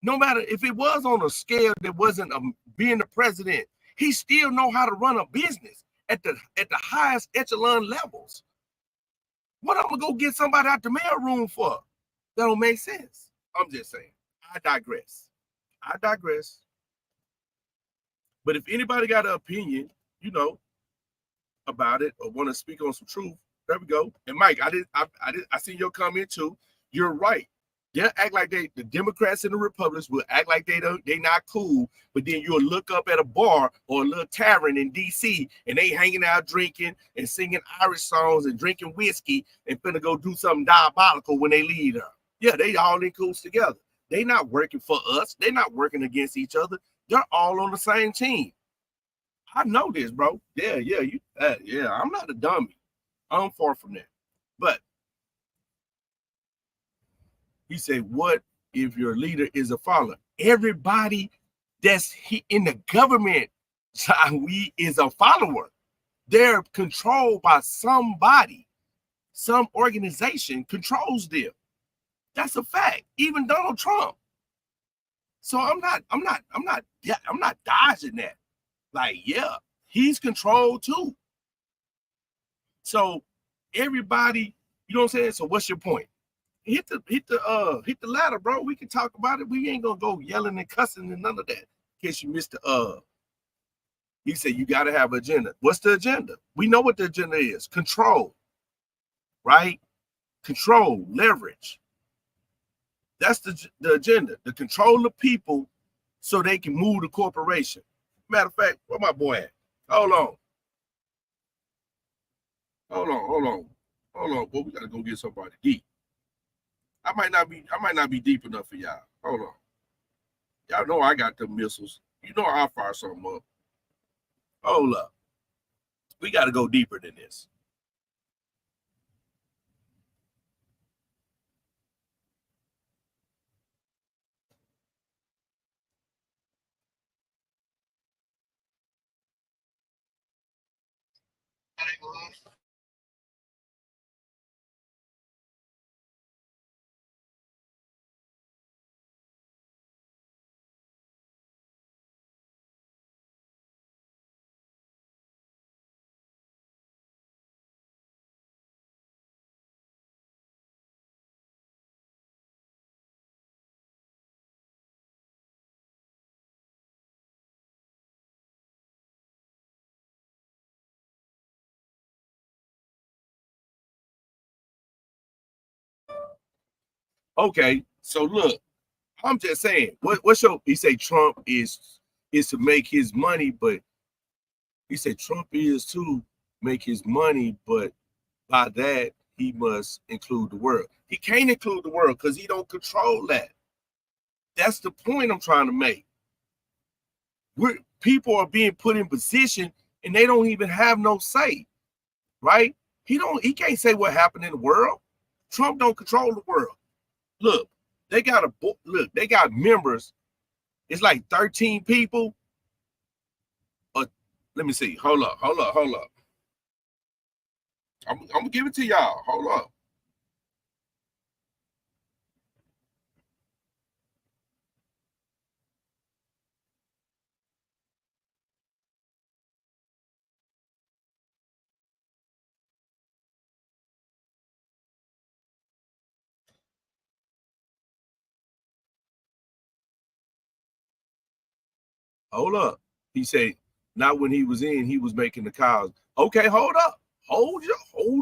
Speaker 1: No matter if it was on a scale that wasn't being the president, he still know how to run a business at the highest echelon levels. What I'm gonna go get somebody out the mail room for? That don't make sense. I'm just saying. I digress. But if anybody got an opinion, about it or want to speak on some truth, there we go. And Mike, I seen your comment too. You're right. They'll act like the Democrats and the Republicans will act like they not cool, but then you'll look up at a bar or a little tavern in DC and they hanging out drinking and singing Irish songs and drinking whiskey and finna go do something diabolical when they leave there. Yeah, they all in cools together. They not working for us. They not working against each other. They're all on the same team. I know this, bro. Yeah, I'm not a dummy. I'm far from that. But he said, what if your leader is a follower? Everybody that's in the government is a follower. They're controlled by somebody. Some organization controls them. That's a fact. Even Donald Trump. So I'm not dodging that. Like, yeah, he's controlled too. So everybody, you know what I'm saying? So what's your point? Hit the ladder, bro. We can talk about it. We ain't gonna go yelling and cussing and none of that. In case you missed the he said you gotta have an agenda. What's the agenda? We know what the agenda is. Control, right? Control, leverage. That's the agenda. To control the people so they can move the corporation. Matter of fact, where my boy at? Hold on. Boy, we gotta go get somebody deep. I might not be deep enough for y'all. Hold on. Y'all know I got the missiles. You know I'll fire something up. Hold up. We gotta go deeper than this. Okay, so look, I'm just saying, what's your? He say Trump is to make his money, but he said Trump is to make his money, but by that he must include the world. He can't include the world because he don't control that. That's the point I'm trying to make. People are being put in position and they don't even have no say, right? He can't say what happened in the world. Trump don't control the world. Look, they got members. It's like 13 people. Let me see. Hold up. I'm gonna give it to y'all. Hold up. Hold up. He said, not when he was in, he was making the calls. Okay, hold up. Hold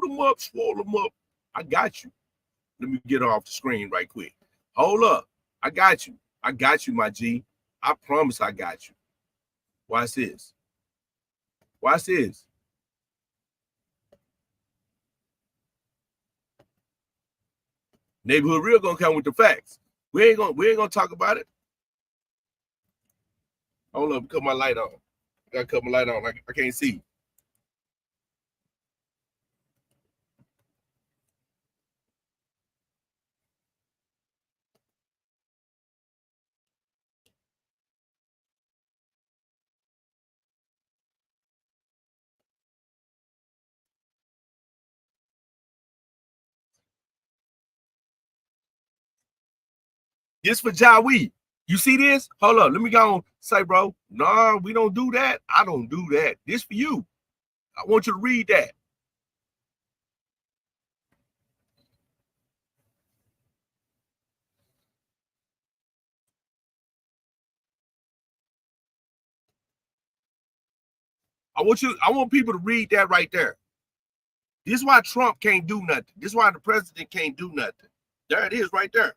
Speaker 1: them up, swallow them up. I got you. Let me get off the screen right quick. Hold up. I got you, my G. I promise I got you. Watch this. Neighborhood Real gonna come with the facts. We ain't gonna talk about it. Hold up, cut my light on. I gotta cut my light on. I can't see. This for Jawi. You see this? Hold up. Let me go on. Say, bro, no, we don't do that. I don't do that. This for you. I want you to read that. I want people to read that right there. This is why Trump can't do nothing. This is why the president can't do nothing. There it is right there.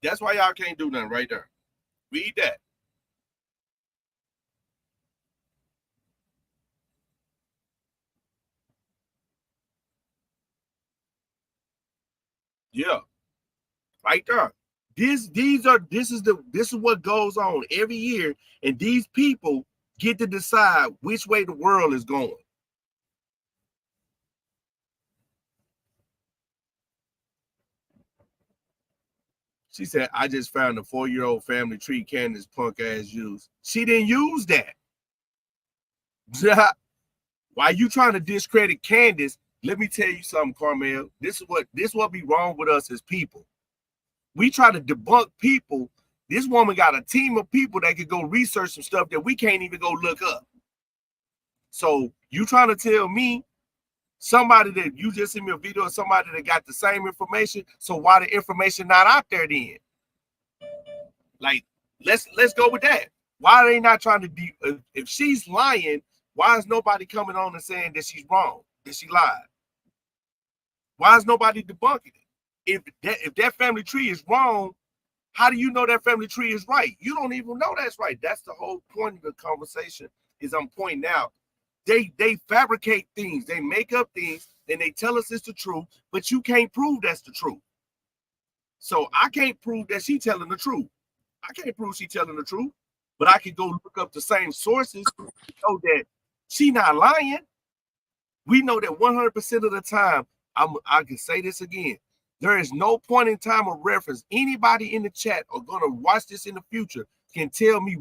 Speaker 1: That's why y'all can't do nothing right there. Read that. Yeah. Right there. This is what goes on every year, and these people get to decide which way the world is going. She said, I just found a 4-year-old family tree Candace punk ass used. She didn't use that. Why you trying to discredit Candace? Let me tell you something, Carmel. This is what be wrong with us as people. We try to debunk people This woman got a team of people that could go research some stuff that we can't even go look up. So you trying to tell me somebody that you just sent me a video of somebody that got the same information? So why the information not out there then? Like, let's go with that. Why are they not trying to be? If she's lying, why is nobody coming on and saying that she's wrong, that she lied? Why is nobody debunking it? If that family tree is wrong, how do you know that family tree is right? You don't even know that's right. That's the whole point of the conversation. Is I'm pointing out they fabricate things, they make up things, and they tell us it's the truth, but you can't prove that's the truth. So I can't prove that she's telling the truth. I can't prove she's telling the truth, but I can go look up the same sources to know that she not lying. We know that 100% of the time, I can say this again, there is no point in time of reference. Anybody in the chat or going to watch this in the future can tell me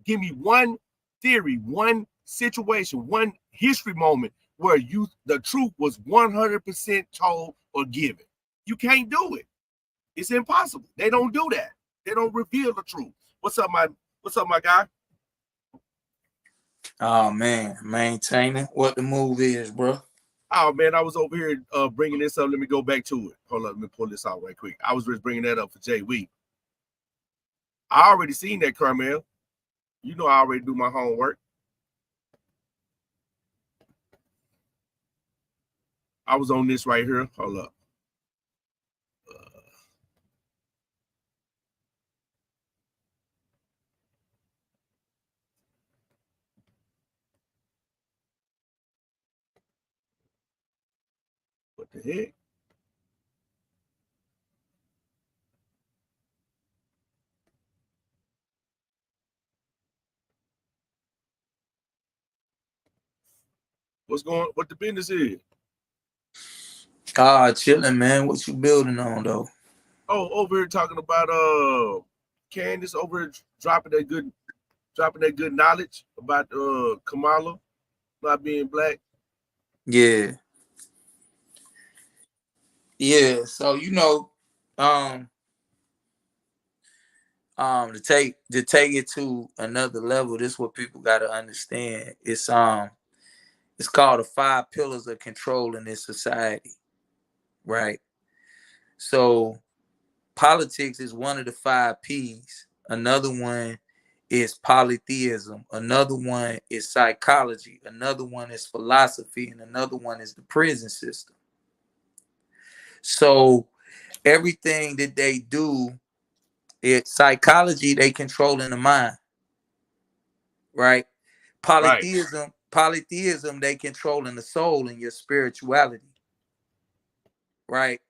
Speaker 1: give me one theory, one situation, one history moment where the truth was 100% told or given. You can't do it. It's impossible. They don't do that. They don't reveal the truth. What's up, my guy?
Speaker 3: Oh man, maintaining what the move is, bro.
Speaker 1: Oh man, I was over here bringing this up. Let me go back to it. Hold on, let me pull this out right quick. I was just bringing that up for Jay Week. I already seen that, Carmel. You know I already do my homework. I was on this right here. Hold up. What the heck? What the business is?
Speaker 3: Chilling, man. What you building on though?
Speaker 1: Oh, over here talking about Candace over here dropping that good knowledge about Kamala not being black.
Speaker 3: Yeah. Yeah. So to take it to another level, this is what people gotta understand. It's called the 5 pillars of control in this society. Right. So politics is one of the 5 P's. Another one is polytheism. Another one is psychology. Another one is philosophy. And another one is the prison system. So everything that they do, psychology, they controlling the mind. Right? Polytheism, they controlling the soul and your spirituality. Right?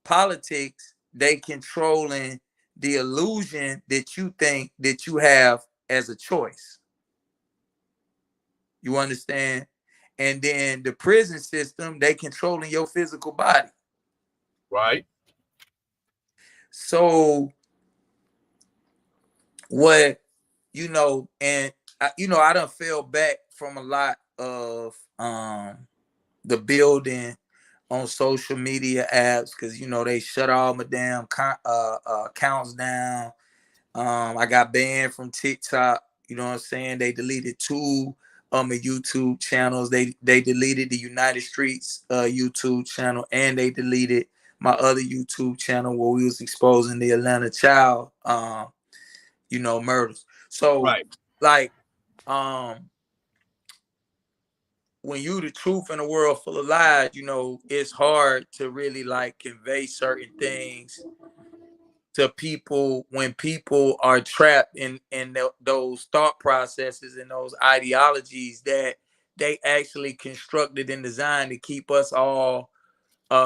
Speaker 3: Politics, they controlling the illusion that you think that you have as a choice. You understand? And then the prison system, they controlling your physical body.
Speaker 1: Right.
Speaker 3: So what, and I done fell back from a lot of the building on social media apps because they shut all my damn accounts down. I got banned from TikTok. You know what I'm saying? They deleted 2 of my YouTube channels. They deleted the United Streets YouTube channel, and they deleted my other YouTube channel where we was exposing the Atlanta child murders. So
Speaker 1: right.
Speaker 3: like when you the truth in a world full of lies, it's hard to really like convey certain things to people when people are trapped in those thought processes and those ideologies that they actually constructed and designed to keep us all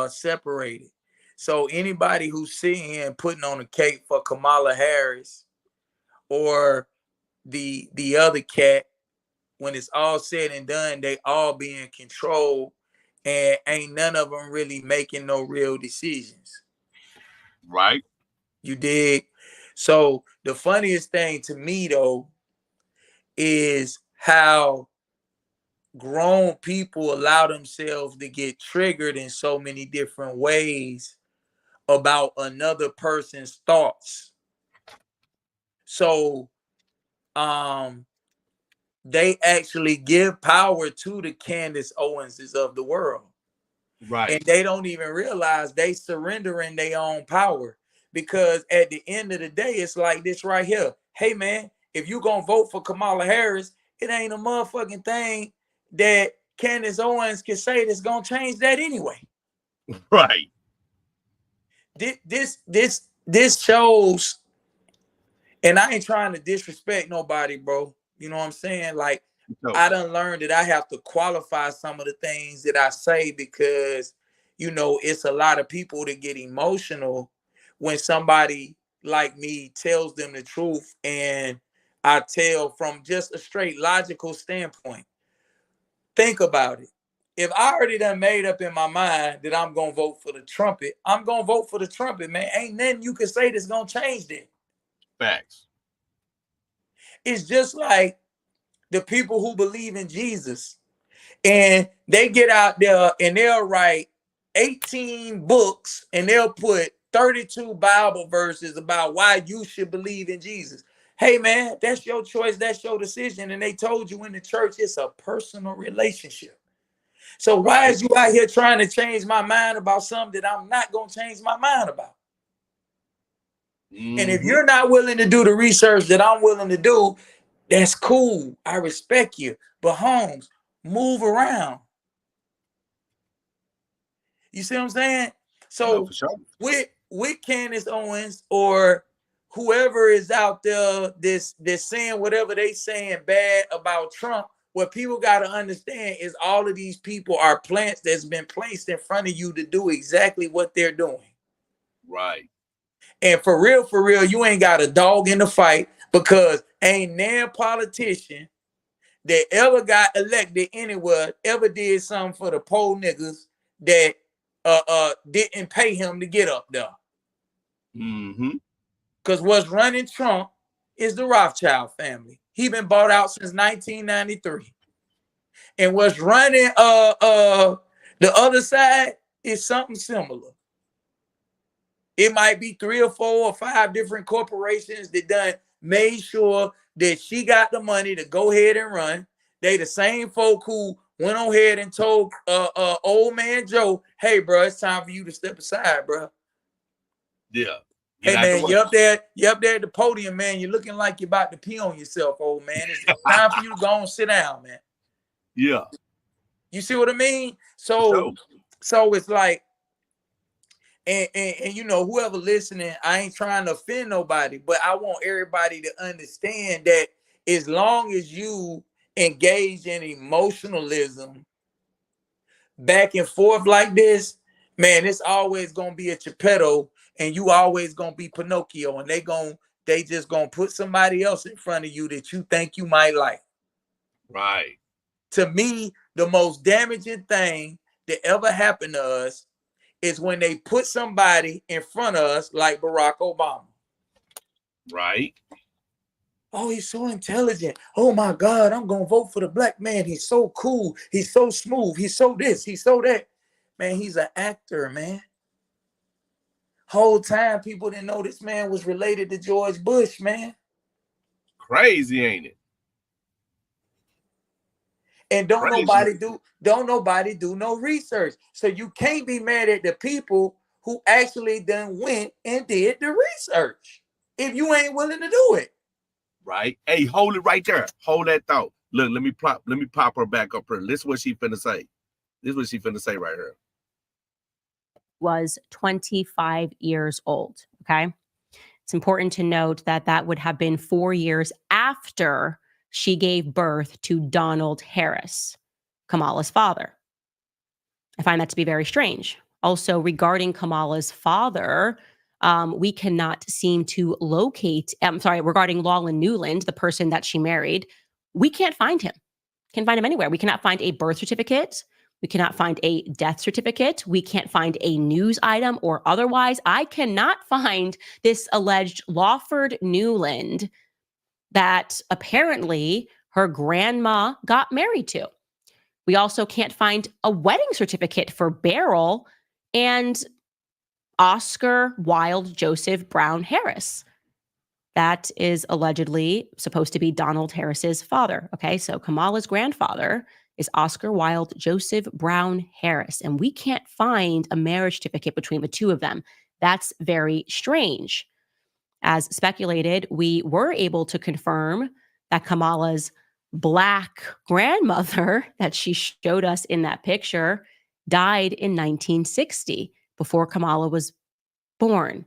Speaker 3: separated. So anybody who's sitting here and putting on a cake for Kamala Harris or the other cat, when it's all said and done, they all being controlled and ain't none of them really making no real decisions.
Speaker 1: Right.
Speaker 3: You dig? So the funniest thing to me though is how grown people allow themselves to get triggered in so many different ways about another person's thoughts. So they actually give power to the Candace Owenses of the world.
Speaker 1: Right.
Speaker 3: And they don't even realize they surrendering their own power. Because at the end of the day, it's like this right here. Hey man, if you gonna vote for Kamala Harris, it ain't a motherfucking thing that Candace Owens can say that's gonna change that anyway.
Speaker 1: Right.
Speaker 3: This shows, and I ain't trying to disrespect nobody, bro. You know what I'm saying? Like,
Speaker 1: No.
Speaker 3: I done learned that I have to qualify some of the things that I say because, you know, it's a lot of people that get emotional when somebody like me tells them the truth, and I tell from just a straight logical standpoint. Think about it. If I already done made up in my mind that I'm gonna vote for the trumpet, I'm gonna vote for the trumpet, man. Ain't nothing you can say that's gonna change that.
Speaker 1: Facts.
Speaker 3: It's just like the people who believe in Jesus, and they get out there and they'll write 18 books and they'll put 32 Bible verses about why you should believe in Jesus. Hey man, that's your choice, that's your decision. And they told you in the church it's a personal relationship. So why is you out here trying to change my mind about something that I'm not going to change my mind about? And if you're not willing to do the research that I'm willing to do, that's cool. I respect you. But Holmes, move around. You see what I'm saying? So
Speaker 1: no, for sure.
Speaker 3: with Candace Owens or whoever is out there this saying whatever they saying bad about Trump, what people got to understand is all of these people are plants that's been placed in front of you to do exactly what they're doing.
Speaker 1: Right.
Speaker 3: And for real, you ain't got a dog in the fight, because ain't no politician that ever got elected anywhere ever did something for the poor niggas that didn't pay him to get up there. Because what's running Trump is the Rothschild family. He been bought out since 1993. And what's running the other side is something similar. It might be 3 or 4 or 5 different corporations that done made sure that she got the money to go ahead and run. They the same folk who went on ahead and told old man Joe, hey, bro, it's time for you to step aside, bro.
Speaker 1: Yeah.
Speaker 3: Hey, man, you up there at the podium, man. You're looking like you're about to pee on yourself, old man. It's time for you to go and sit down, man.
Speaker 1: Yeah.
Speaker 3: You see what I mean? So it's like, and you know, whoever listening, I ain't trying to offend nobody, but I want everybody to understand that as long as you engage in emotionalism back and forth like this, man, it's always gonna be a Geppetto, and you always gonna be Pinocchio, and they just gonna put somebody else in front of you that you think you might like.
Speaker 1: Right.
Speaker 3: To me, the most damaging thing that ever happened to us is when they put somebody in front of us like Barack Obama.
Speaker 1: Right.
Speaker 3: Oh, he's so intelligent. Oh my God, I'm gonna vote for the black man. He's so cool. He's so smooth. He's so this. He's so that. Man, he's an actor, man. Whole time people didn't know this man was related to George Bush, man.
Speaker 1: Crazy, ain't it?
Speaker 3: And don't nobody do no research. So you can't be mad at the people who actually done went and did the research if you ain't willing to do it.
Speaker 1: Right. Hey, hold it right there. Hold that thought. Look, let me pop her back up here. This is what she finna say. This is what she finna say right here.
Speaker 2: Was 25 years old. Okay. It's important to note that that would have been 4 years after she gave birth to Donald Harris, Kamala's father. I find that to be very strange. Also, regarding Kamala's father, we cannot seem to locate, regarding Lawland Newland, the person that she married, we can't find him. Can't find him anywhere. We cannot find a birth certificate. We cannot find a death certificate. We can't find a news item or otherwise. I cannot find this alleged Lawford Newland that apparently her grandma got married to. We also can't find a wedding certificate for Beryl. And Oscar Wilde Joseph Brown Harris. That is allegedly supposed to be Donald Harris's father. Okay, so Kamala's grandfather is Oscar Wilde Joseph Brown Harris, and we can't find a marriage certificate between the two of them. That's very strange. As speculated, we were able to confirm that Kamala's Black grandmother that she showed us in that picture died in 1960, before Kamala was born.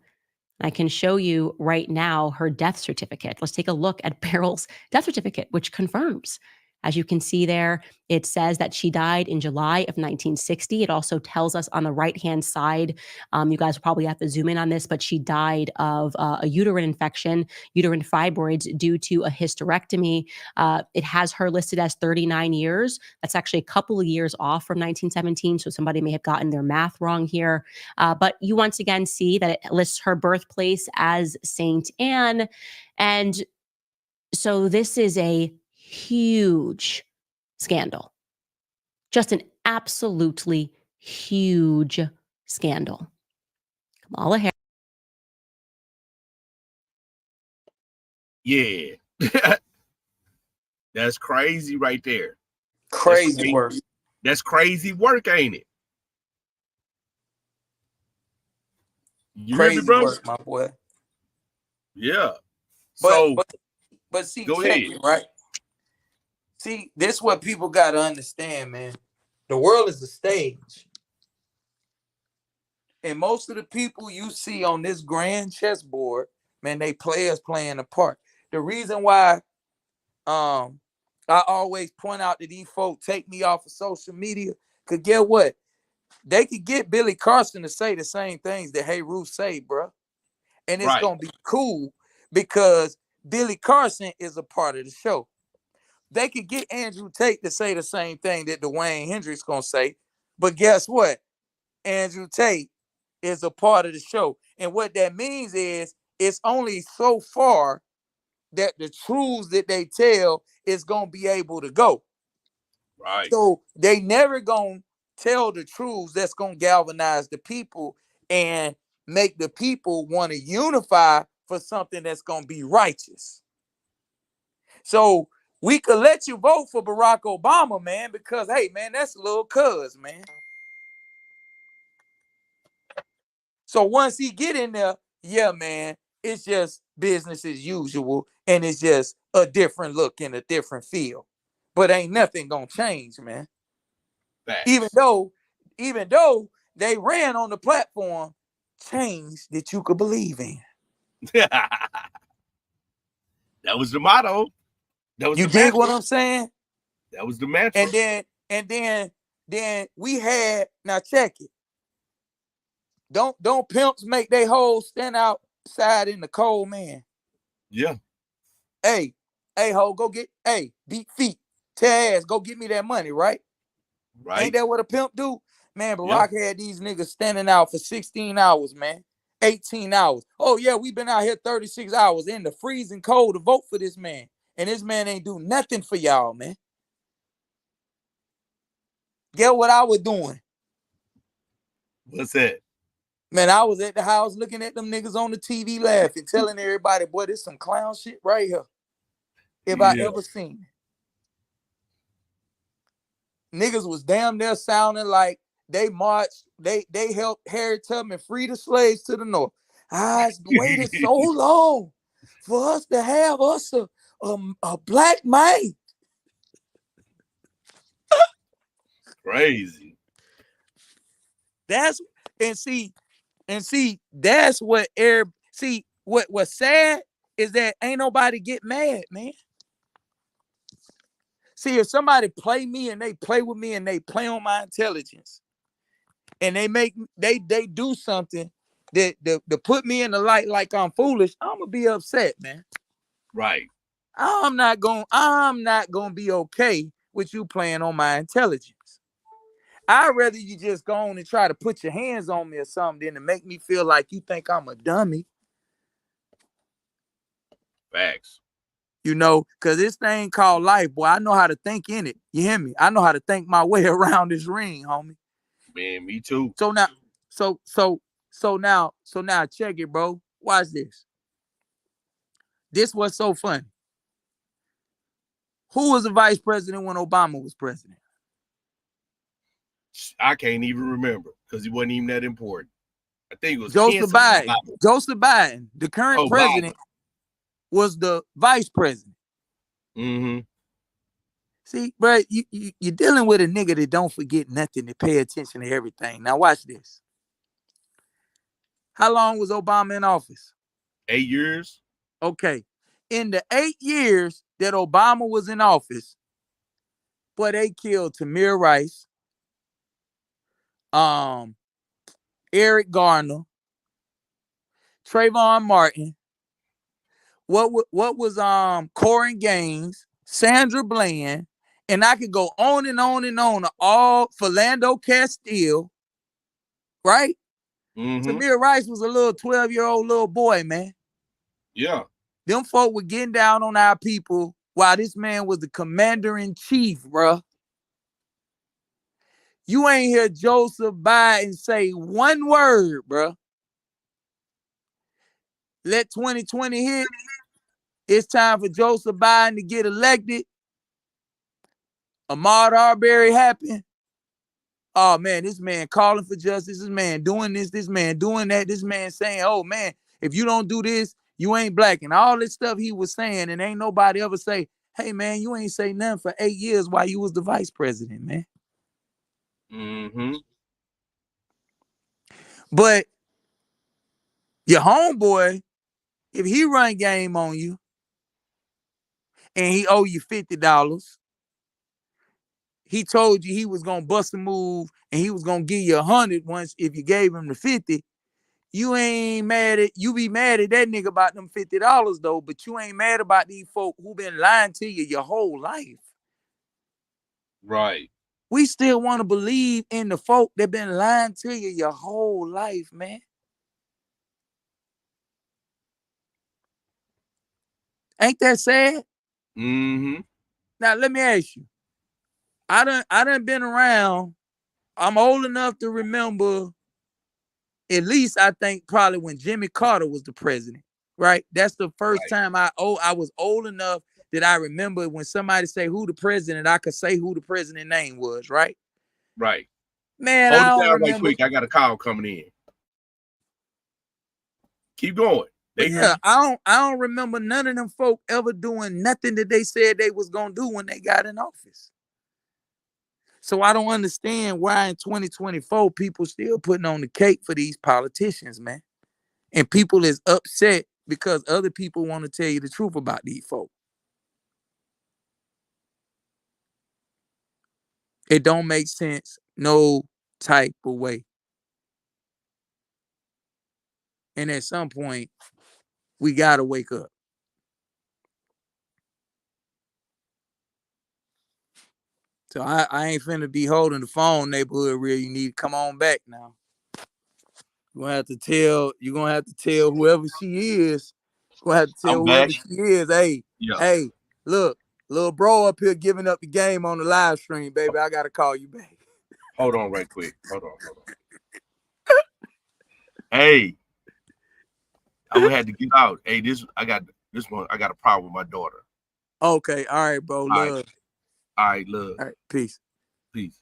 Speaker 2: I can show you right now her death certificate. Let's take a look at Beryl's death certificate, which confirms. As you can see there, it says that she died in July of 1960. It also tells us on the right-hand side, you guys will probably have to zoom in on this, but she died of a uterine infection, uterine fibroids due to a hysterectomy. It has her listed as 39 years. That's actually a couple of years off from 1917, so somebody may have gotten their math wrong here. But you once again see that it lists her birthplace as Saint Anne. And so this is a huge scandal. Just an absolutely huge scandal. Kamala Harris.
Speaker 1: Yeah. That's crazy right there.
Speaker 3: Crazy work.
Speaker 1: That's crazy work, ain't it? You
Speaker 3: Crazy
Speaker 1: hear me, bro?
Speaker 3: work, my boy.
Speaker 1: Yeah.
Speaker 3: But see,
Speaker 1: go
Speaker 3: check
Speaker 1: ahead.
Speaker 3: it, right? See, this is what people got to understand, man. The world is a stage. And most of the people you see on this grand chessboard, man, they players playing a part. The reason why I always point out that these folk take me off of social media, because get what? They could get Billy Carson to say the same things that Hey Ruth say, bro. And it's going to be cool because Billy Carson is a part of the show. They could get Andrew Tate to say the same thing that Dwayne Hendricks going to say. But guess what? Andrew Tate is a part of the show. And what that means is it's only so far that the truths that they tell is going to be able to go.
Speaker 1: Right.
Speaker 3: So they never going to tell the truths that's going to galvanize the people and make the people want to unify for something that's going to be righteous. So we could let you vote for Barack Obama, man, because, hey, man, that's a little cuz, man. So once he get in there, yeah, man, it's just business as usual, and it's just a different look and a different feel. But ain't nothing gonna change, man.
Speaker 1: Facts.
Speaker 3: Even though they ran on the platform, change that you could believe in.
Speaker 1: That was the motto. That was
Speaker 3: you
Speaker 1: the
Speaker 3: dig
Speaker 1: mantra.
Speaker 3: what I'm saying?
Speaker 1: That was the mantra.
Speaker 3: And then we had, now check it. Don't pimps make they hoes stand outside in the cold, man.
Speaker 1: Yeah.
Speaker 3: Hey, ho, go get, beat feet, tear ass, go get me that money, right?
Speaker 1: Right.
Speaker 3: Ain't that what a pimp do? Man, Barack had these niggas standing out for 16 hours, man. 18 hours. Oh, yeah, we been out here 36 hours in the freezing cold to vote for this man. And this man ain't do nothing for y'all, man. Get what I was doing?
Speaker 1: What's that?
Speaker 3: Man, I was at the house looking at them niggas on the TV laughing, telling everybody, boy, this some clown shit right here. If I ever seen it. Niggas was damn near sounding like they marched, they helped Harriet Tubman free the slaves to the north. It's waited so long for us to have us a black man.
Speaker 1: Crazy.
Speaker 3: That's that's what what's sad is that ain't nobody get mad, man. See, if somebody play me and they play with me and they play on my intelligence and they do something that put me in the light like I'm foolish, I'm gonna be upset, man.
Speaker 1: Right.
Speaker 3: I'm not gonna be okay with you playing on my intelligence. I'd rather you just go on and try to put your hands on me or something than to make me feel like you think I'm a dummy.
Speaker 1: Facts.
Speaker 3: You know, because this thing called life, boy, I know how to think in it. You hear me? I know how to think my way around this ring, homie.
Speaker 1: Man, me too.
Speaker 3: So now, so So now check it, bro. Watch this. This was so funny. Who was the vice president when Obama was president?
Speaker 1: I can't even remember because he wasn't even that important. I think it was
Speaker 3: Joseph Biden. Joseph Biden, the current president, was the vice president.
Speaker 1: Mm-hmm.
Speaker 3: See, bro, you're dealing with a nigga that don't forget nothing, to pay attention to everything. Now watch this. How long was Obama in office?
Speaker 1: 8 years.
Speaker 3: Okay. In the 8 years that Obama was in office, boy, they killed Tamir Rice, Eric Garner, Trayvon Martin. What was Corin Gaines, Sandra Bland, and I could go on and on and on. All Philando Castile, right?
Speaker 1: Mm-hmm.
Speaker 3: Tamir Rice was a little 12-year-old little boy, man.
Speaker 1: Yeah.
Speaker 3: Them folk were getting down on our people while this man was the commander-in-chief, bruh. You ain't hear Joseph Biden say one word, bruh. Let 2020 hit. It's time for Joseph Biden to get elected. Ahmaud Arbery happened. Oh, man, this man calling for justice. This man doing this. This man doing that. This man saying, oh, man, if you don't do this, you ain't black. And all this stuff he was saying, and ain't nobody ever say, hey, man, you ain't say nothing for 8 years while you was the vice president, man.
Speaker 1: Mm-hmm.
Speaker 3: But your homeboy, if he run game on you and he owe you $50, he told you he was gonna bust a move and he was gonna give you 100 once if you gave him the 50. You ain't mad at, you be mad at that nigga about them $50 though, but you ain't mad about these folk who been lying to you your whole life.
Speaker 1: Right.
Speaker 3: We still want to believe in the folk that been lying to you your whole life, man. Ain't that sad?
Speaker 1: Mm-hmm.
Speaker 3: Now let me ask you. I done been around. I'm old enough to remember, at least I think probably when Jimmy Carter was the president, right? That's the first time I was old enough that I remember when somebody say who the president, I could say who the president name was, right?
Speaker 1: Right.
Speaker 3: Man,
Speaker 1: Hold
Speaker 3: I
Speaker 1: it
Speaker 3: don't
Speaker 1: down
Speaker 3: remember.
Speaker 1: right quick. I got a call coming in. Keep going.
Speaker 3: Yeah, I don't remember none of them folk ever doing nothing that they said they was gonna do when they got in office. So I don't understand why in 2024 people still putting on the cake for these politicians, man. And people is upset because other people want to tell you the truth about these folk. It don't make sense no type of way. And at some point, we gotta wake up. So I ain't finna be holding the phone, neighborhood real. You need to come on back now. You're gonna have to tell whoever she is. You're gonna have to tell whoever she is, hey, hey, look, little bro up here giving up the game on the live stream, baby. I gotta call you back.
Speaker 1: Hold on right quick. Hold on. Hey, I would have to get out. Hey, I got a problem with my daughter.
Speaker 3: Okay, all right, bro. Love.
Speaker 1: All right, love.
Speaker 3: All right, peace.
Speaker 1: Peace.